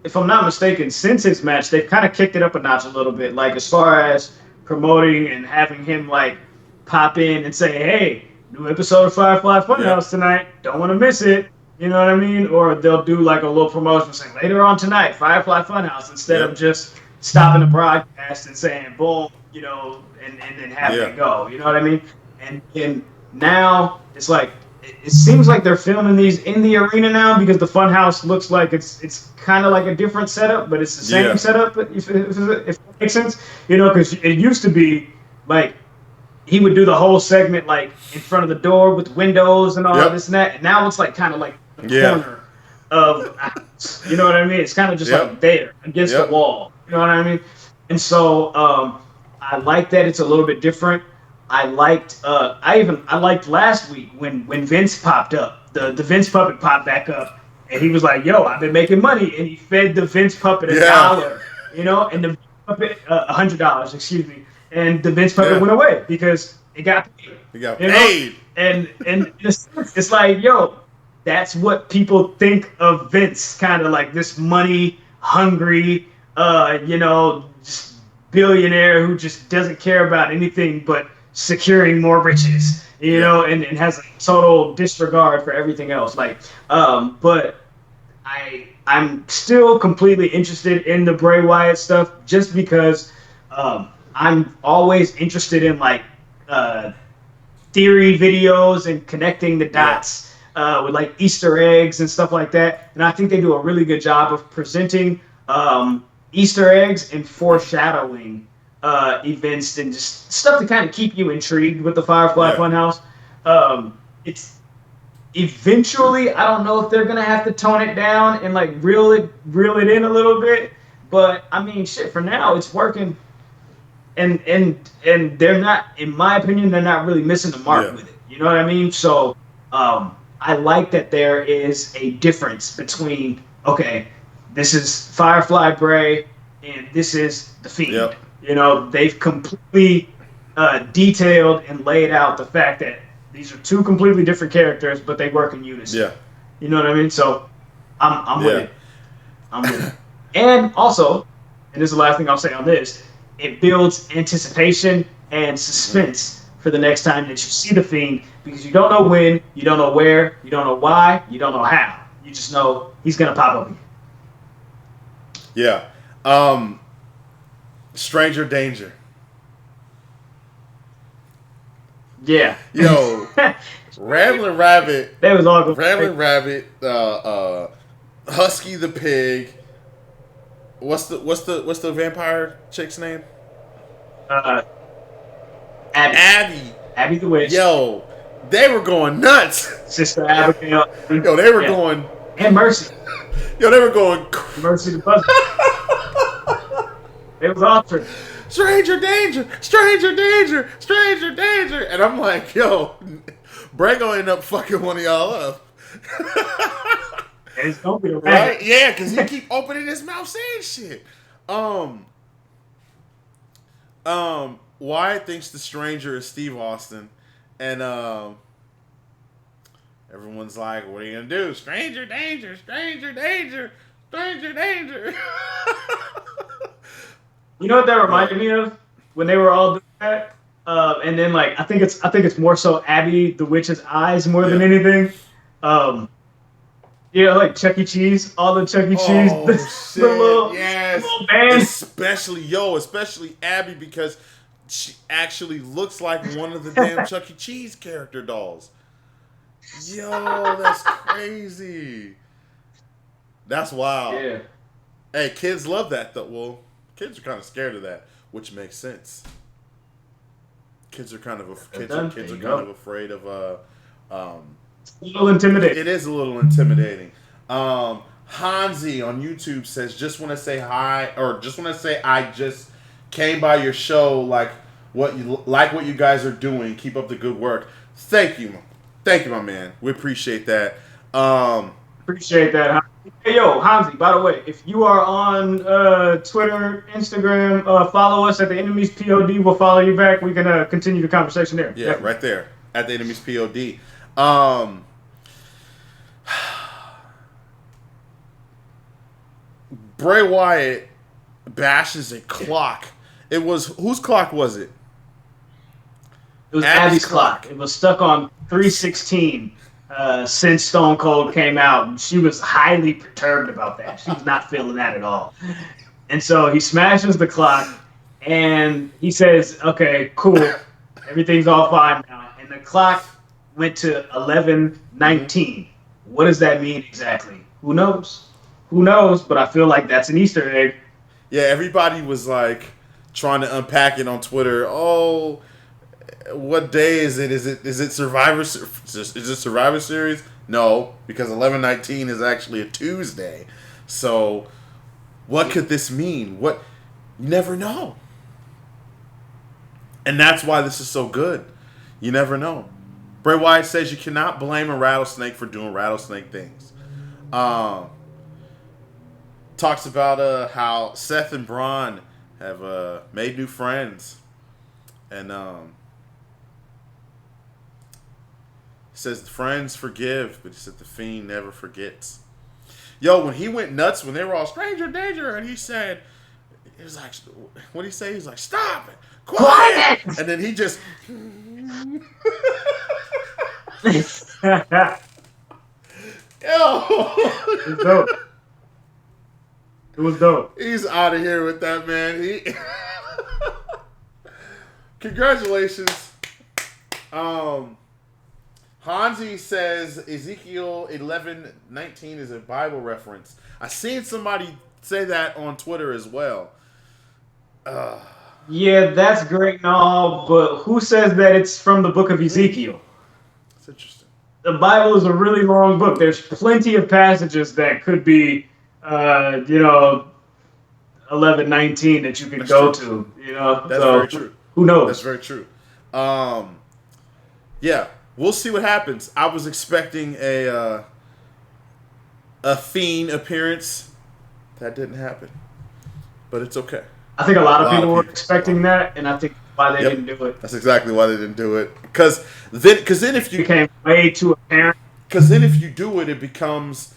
if I'm not mistaken, they've kind of kicked it up a notch a little bit. Like, as far as promoting and having him, like, pop in and say, hey, new episode of Firefly Funhouse tonight. Don't want to miss it. You know what I mean? Or they'll do, like, a little promotion saying, later on tonight, Firefly Funhouse, instead of just stopping the broadcast and saying, boom, and then having it go. You know what I mean? And now it's like, it seems like they're filming these in the arena now because the Funhouse looks like it's kind of like a different setup, but it's the same setup, if that makes sense. Because it used to be like he would do the whole segment like in front of the door with windows and all this and that. And now it's like kind of like the corner of, you know what I mean? It's kind of just like there against the wall. You know what I mean? And so I like that it's a little bit different. I liked I liked last week when Vince popped up. The Vince puppet popped back up and he was like, yo, I've been making money, and he fed the Vince puppet $1, and the puppet $100, excuse me. And the Vince puppet went away because it got paid. It got paid. And in a sense, it's like, yo, that's what people think of Vince, kind of like this money hungry, just billionaire who just doesn't care about anything but securing more riches, and has a total disregard for everything else. But I'm still completely interested in the Bray Wyatt stuff just because I'm always interested in theory videos and connecting the dots with like Easter eggs and stuff like that. And I think they do a really good job of presenting Easter eggs and foreshadowing events and just stuff to kind of keep you intrigued with the Firefly Funhouse. It's eventually, I don't know if they're gonna have to tone it down and like reel it in a little bit, but I mean, shit. For now, it's working, and they're not, in my opinion, they're not really missing the mark with it. You know what I mean? So, I like that there is a difference between this is Firefly Bray and this is the Fiend. Yep. You know, they've completely detailed and laid out the fact that these are two completely different characters, but they work in unison. Yeah. You know what I mean? So I'm with it. I'm with it. And also, and this is the last thing I'll say on this, it builds anticipation and suspense for the next time that you see the Fiend, because you don't know when, you don't know where, you don't know why, you don't know how. You just know he's gonna pop up again. Yeah. Stranger Danger. Yeah. Yo, Ramblin' Rabbit. That was all good. Ramblin' Rabbit. Husky the Pig. What's the vampire chick's name? Abby. Abby the Witch. Yo, they were going nuts. Sister Abigail. Yo, they were going. And Mercy. Yo, they were going. Mercy the Buzzard. It was awesome. Stranger danger, stranger danger, stranger danger. And I'm like, yo, Bray gonna end up fucking one of y'all up. And it's gonna be the right? Yeah, because he keep opening his mouth saying shit. Wyatt thinks the stranger is Steve Austin. And everyone's like, what are you gonna do? Stranger danger, stranger danger, stranger danger. You know what that reminded me of? When they were all doing that, and then like I think it's more so Abby the Witch's eyes more than anything. Like Chuck E. Cheese, all the Chuck E. Cheese, Shit. little band. Especially Abby, because she actually looks like one of the damn Chuck E. Cheese character dolls. Yo, that's crazy. That's wild. Yeah. Hey, kids love that though. Well, kids are kind of scared of that, which makes sense. Kids are kind of afraid of it's a little intimidating. It is a little intimidating. Hansi on YouTube says, just want to say hi, or just want to say I just came by your show, like what you guys are doing. Keep up the good work. Thank you, my man. We appreciate that. Appreciate that. Hey, yo, Hansi, by the way, if you are on Twitter, Instagram, follow us at the Enemies POD. We'll follow you back. We can continue the conversation there. Yeah, definitely. Right there at the Enemies POD. Bray Wyatt bashes a clock. It was, whose clock was it? It was Abby's clock. It was stuck on 316 since Stone Cold came out. And she was highly perturbed about that. She was not feeling that at all. And so he smashes the clock and he says, okay, cool. Everything's all fine now. And the clock went to 11:19. What does that mean exactly? Who knows? Who knows? But I feel like that's an Easter egg. Yeah, everybody was like trying to unpack it on Twitter. Oh, what day is it? Is it Survivor? Is it Survivor Series? No, because 11/19 is actually a Tuesday. So, what could this mean? You never know. And that's why this is so good. You never know. Bray Wyatt says you cannot blame a rattlesnake for doing rattlesnake things. Talks about how Seth and Braun have made new friends. And says the friends forgive, but he said the Fiend never forgets. Yo, when he went nuts, when they were all stranger danger, and he said, it was like, what did he say? He's like, stop it, quiet, and then he just. Yo, it was dope. It was dope. He's out of here with that, man. Congratulations. Hansi says Ezekiel 11:19 is a Bible reference. I seen somebody say that on Twitter as well. Yeah, that's great and all, but who says that it's from the book of Ezekiel? It's interesting. The Bible is a really long book. There's plenty of passages that could be, 11:19 that you can go to. That's very true. Who knows? That's very true. Yeah, we'll see what happens. I was expecting a Fiend appearance. That didn't happen, but it's okay. I think a lot of people were expecting that, and I think why they didn't do it. That's exactly why they didn't do it. Because then if you became way too apparent. Because then if you do it, it becomes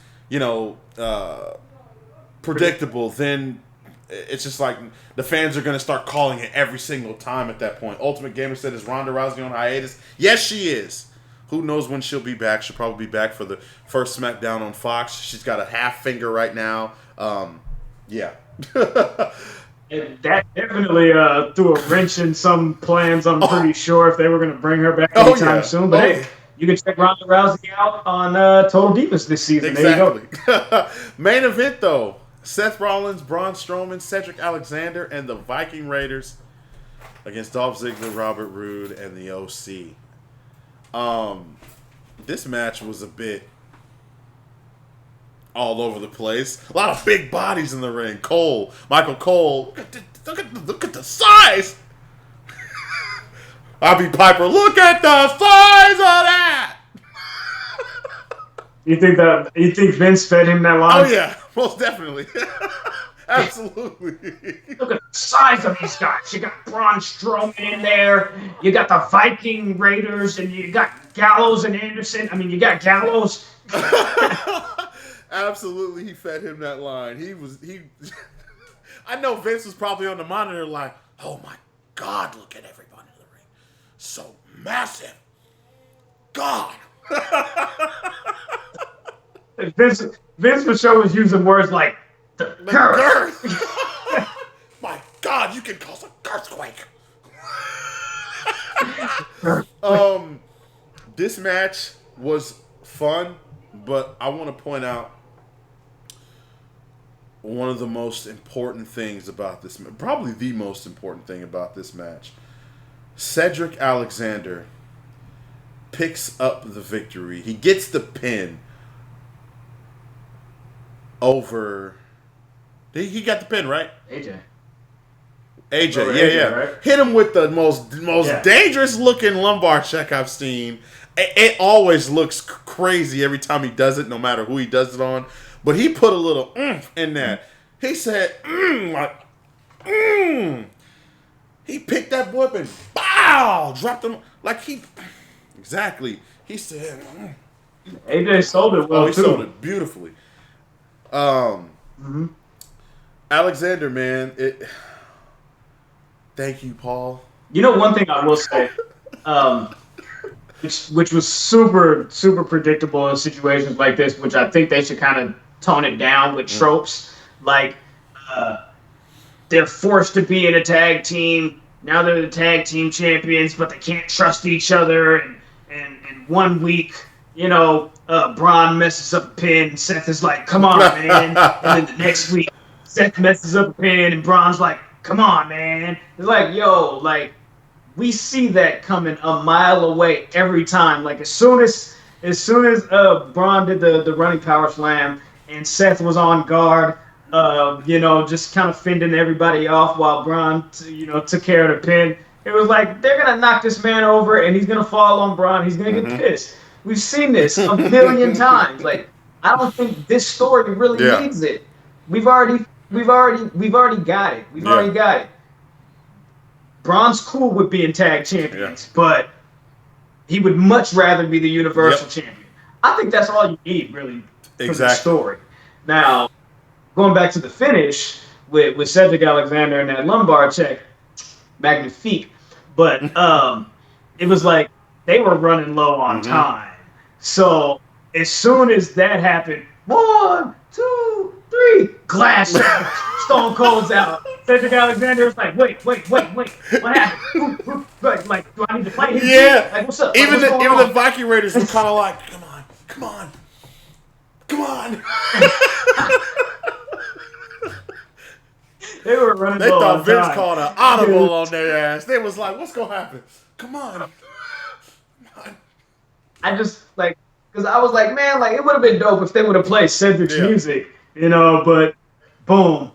predictable. Then it's just like the fans are going to start calling it every single time at that point. Ultimate Gamer said, "Is Ronda Rousey on hiatus?" Yes, she is. Who knows when she'll be back? She'll probably be back for the first SmackDown on Fox. She's got a half finger right now. Yeah. And that definitely threw a wrench in some plans, I'm pretty sure, if they were going to bring her back anytime soon. But hey, you can check Ronda Rousey out on Total Divas this season. Exactly. There you go. Main event, though. Seth Rollins, Braun Strowman, Cedric Alexander, and the Viking Raiders against Dolph Ziggler, Robert Roode, and the OC. This match was a bit all over the place. A lot of big bodies in the ring. Michael Cole. Look at the size. Bobby Piper. Look at the size of that. You think Vince fed him that line? Oh yeah, most definitely. Absolutely. Look at the size of these guys. You got Braun Strowman in there. You got the Viking Raiders, and you got Gallows and Anderson. I mean, you got Gallows. Absolutely, he fed him that line. I know Vince was probably on the monitor like, "Oh my God, look at everybody in the ring, so massive, God." Vince for sure was using words like the girth. My God, you can cause a girthquake. This match was fun, but I want to point out one of the most important things about this, probably the most important thing about this match. Cedric Alexander picks up the victory. He gets the pin over. He got the pin, right? AJ, yeah. Right? Hit him with the most dangerous looking lumbar check I've seen. It always looks crazy every time he does it, no matter who he does it on. But he put a little in that. He said, He picked that boy up and bow, dropped him like he. Exactly. He said, AJ sold it well, he sold it beautifully. Alexander, man, thank you, Paul. You know, one thing I will say, which was super, super predictable in situations like this, which I think they should kind of tone it down with tropes. Like, they're forced to be in a tag team. Now they're the tag team champions, but they can't trust each other. And 1 week, Braun messes up a pin, and Seth is like, "Come on, man." And then the next week, Seth messes up a pin, and Braun's like, "Come on, man." It's like, yo, like, we see that coming a mile away every time. Like, as soon as Braun did the running power slam and Seth was on guard, just kind of fending everybody off while Braun, took care of the pin. It was like, they're going to knock this man over and he's going to fall on Braun. He's going to get pissed. We've seen this a million times. Like, I don't think this story really needs it. We've already got it. We've already got it. Braun's cool with being tag champions, but he would much rather be the Universal Champion. I think that's all you need, really, for the story. Now, going back to the finish with Cedric Alexander and that lumbar check, magnifique. But it was like they were running low on time. So as soon as that happened, 1, 2, 3, glass shot. Stone Cold's out. Cedric Alexander was like, wait. What happened? Like, do I need to fight him? Yeah. Like, what's up? Even the Viking Raiders were kind of like, come on. They were running They low thought on Vince time. called an audible on their ass. They was like, what's going to happen? Come on. I just, like, because I was like, man, like, it would have been dope if they would have played Cedric's music, you know, but boom,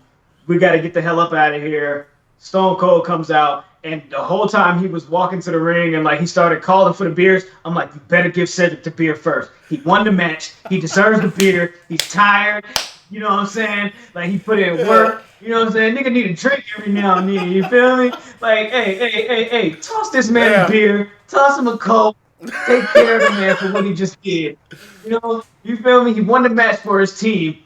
we got to get the hell up out of here. Stone Cold comes out, and the whole time he was walking to the ring and, like, he started calling for the beers, I'm like, you better give Cedric the beer first. He won the match. He deserves the beer. He's tired. You know what I'm saying? Like, he put in work. You know what I'm saying? Nigga need a drink every now and then. You feel me? Like, hey, toss this man a beer. Toss him a Coke. Take care of the man for what he just did. You know, you feel me? He won the match for his team.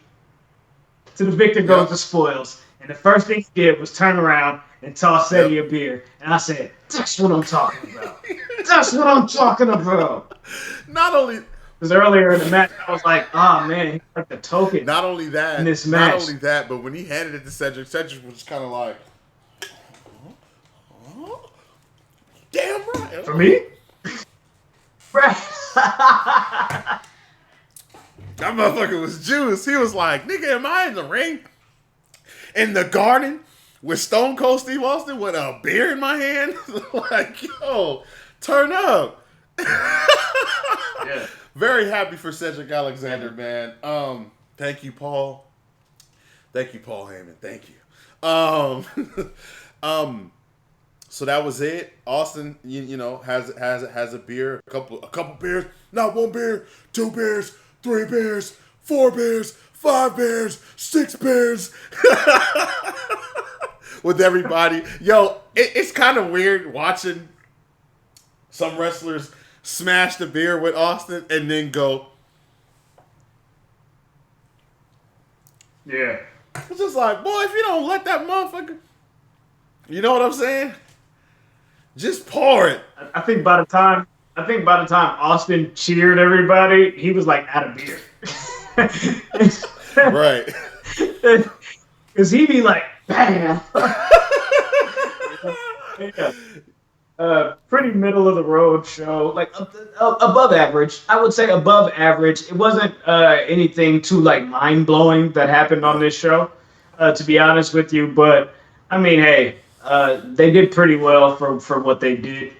To the victor goes the spoils. And the first thing he did was turn around and toss Cedric a beer. And I said, that's what I'm talking about. That's what I'm talking about. Not only... Because earlier in the match, I was like, oh, man, he's like the token. Not only that, in this match. Not only that, but when he handed it to Cedric, Cedric was kind of like... Damn right. For me? That motherfucker was juice. He was like, nigga, am I in the ring? In the garden? With Stone Cold Steve Austin with a beer in my hand? Like, yo, turn up. Yeah. Very happy for Cedric Alexander, man. Thank you, Paul. Thank you, Paul Heyman. Thank you. So that was it. Austin, you know, has a beer, a couple beers, not one beer, 2 beers, 3 beers, 4 beers, 5 beers, 6 beers. With everybody. Yo, it's kind of weird watching some wrestlers smash the beer with Austin and then go. Yeah. It's just like, boy, if you don't let that motherfucker, you know what I'm saying? Just pour it. I think by the time Austin cheered everybody, he was like out of beer. Right. Because he'd be like, bam. Yeah. Pretty middle of the road show, like above average. I would say above average. It wasn't anything too like mind blowing that happened on this show, to be honest with you. But I mean, hey, they did pretty well for what they did.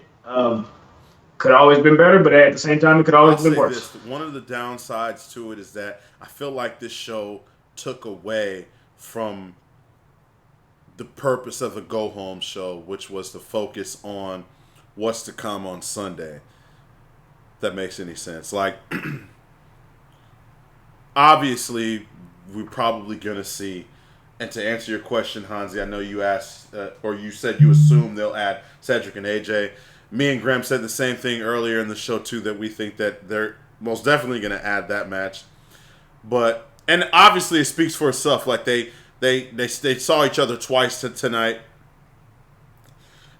Could always been better, but at the same time, it could always been worse. One of the downsides to it is that I feel like this show took away from the purpose of the go home show, which was to focus on what's to come on Sunday. If that makes any sense. Like, obviously, we're probably going to see, and to answer your question, Hansi, I know you asked, or you said you assume they'll add Cedric and AJ. Me and Graham said the same thing earlier in the show, too, that we think that they're most definitely going to add that match. But, and obviously it speaks for itself. Like, they saw each other twice tonight,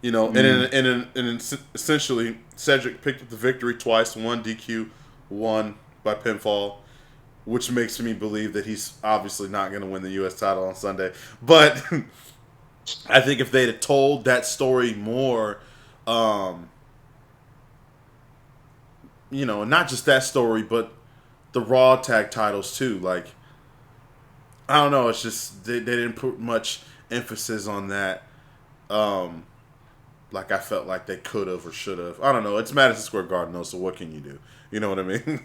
you know, and essentially Cedric picked up the victory twice, 1 DQ, 1 by pinfall, which makes me believe that he's obviously not going to win the U.S. title on Sunday. But I think if they'd have told that story more, you know, not just that story, but the Raw tag titles too, like, I don't know. It's just they didn't put much emphasis on that, like I felt like they could have or should have. I don't know. It's Madison Square Garden, though, so what can you do? You know what I mean?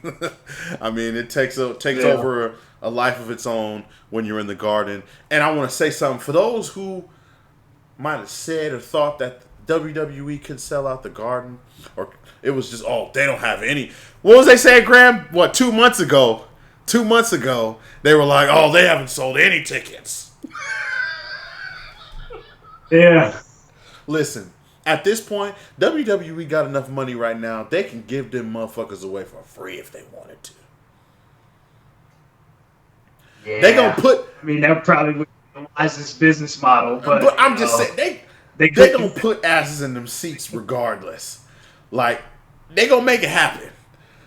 I mean, it takes over a life of its own when you're in the Garden. And I want to say something for those who might have said or thought that WWE could sell out the Garden, or it was just, oh, they don't have any. What was they saying, Graham? What, 2 months ago? 2 months ago, they were like, oh, they haven't sold any tickets. Yeah. Listen, at this point, WWE got enough money right now. They can give them motherfuckers away for free if they wanted to. Yeah. They gonna put... I mean, that probably would be the wisest business model. But I'm just saying, they gonna put asses in them seats regardless. Like, they gonna make it happen.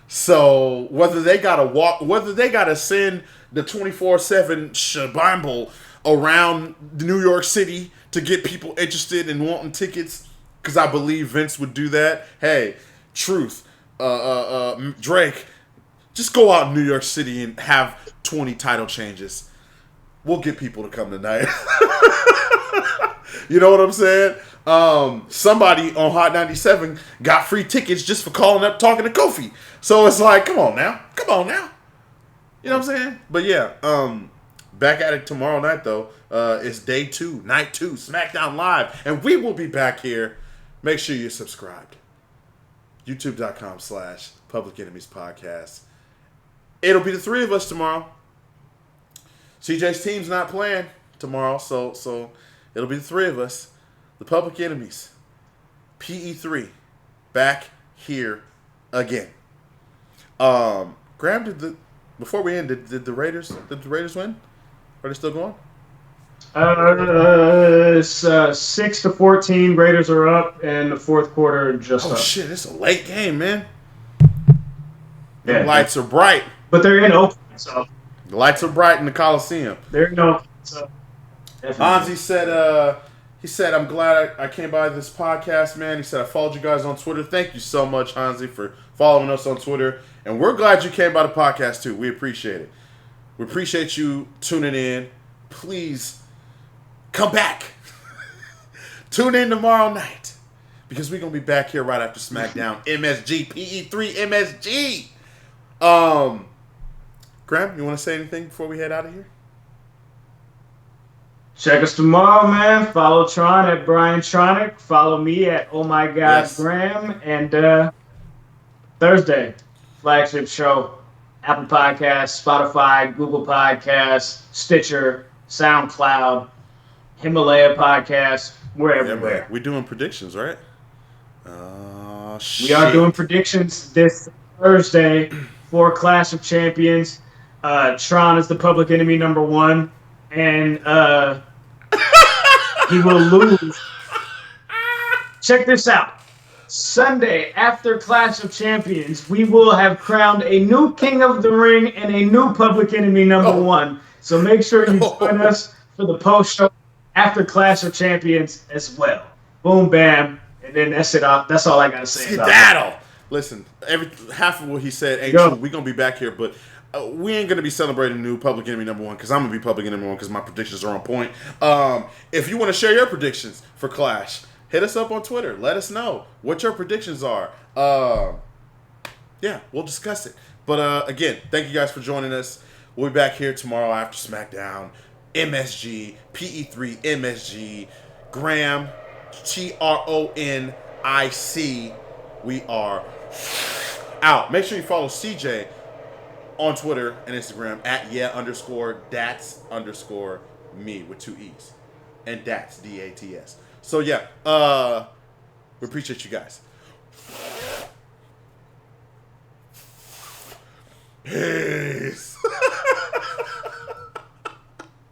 So whether they gotta send the 24/7 shabamble around New York City to get people interested in wanting tickets, because I believe Vince would do that. Hey, Truth, Drake, just go out in New York City and have 20 title changes. We'll get people to come tonight. You know what I'm saying? Somebody on Hot 97 got free tickets just for calling up talking to Kofi. So it's like, come on now. You know what I'm saying? But yeah, back at it tomorrow night though. It's day 2, night 2, SmackDown Live. And we will be back here. Make sure you're subscribed. YouTube.com/Public Enemies Podcast. It'll be the 3 of us tomorrow. CJ's team's not playing tomorrow, so it'll be the 3 of us. The Public Enemies. PE3. Back here again. Graham, before we end, did the Raiders win? Are they still going? It's 6-14. Raiders are up, and the fourth quarter just up. Oh shit! It's a late game, man. Yeah, the lights are bright, but they're in Oakland, so the lights are bright in the Coliseum. They're in Oakland, so Hansi said, he said, "I'm glad I came by this podcast, man." He said, "I followed you guys on Twitter. Thank you so much, Hansi, for following us on Twitter, and we're glad you came by the podcast too. We appreciate it. We appreciate you tuning in. Please." Come back. Tune in tomorrow night because we're going to be back here right after SmackDown. MSG, PE3, MSG. Graham, you want to say anything before we head out of here? Check us tomorrow, man. Follow Tron at Brian Tronic. Follow me at Oh My God Yes. Graham. And Thursday, flagship show, Apple Podcasts, Spotify, Google Podcasts, Stitcher, SoundCloud, Himalaya Podcast. We're everywhere. Yeah, we're doing predictions, right? We are doing predictions this Thursday for Clash of Champions. Tron is the Public Enemy #1, and he will lose. Check this out. Sunday, after Clash of Champions, we will have crowned a new King of the Ring and a new Public Enemy #1. So make sure you join us for the post-show after Clash of Champions as well. Boom, bam. And then that's it. That's all I got to say. Skedaddle. Listen, half of what he said ain't true. We're going to be back here, but we ain't going to be celebrating new Public Enemy #1 because I'm going to be Public Enemy #1 because my predictions are on point. If you want to share your predictions for Clash, hit us up on Twitter. Let us know what your predictions are. Yeah, we'll discuss it. But again, thank you guys for joining us. We'll be back here tomorrow after SmackDown. MSG, PE3, MSG, Graham, TRONIC. We are out. Make sure you follow CJ on Twitter and Instagram at @yeah_dats_me with 2 E's. And Dats, DATS. So yeah, we appreciate you guys. Peace.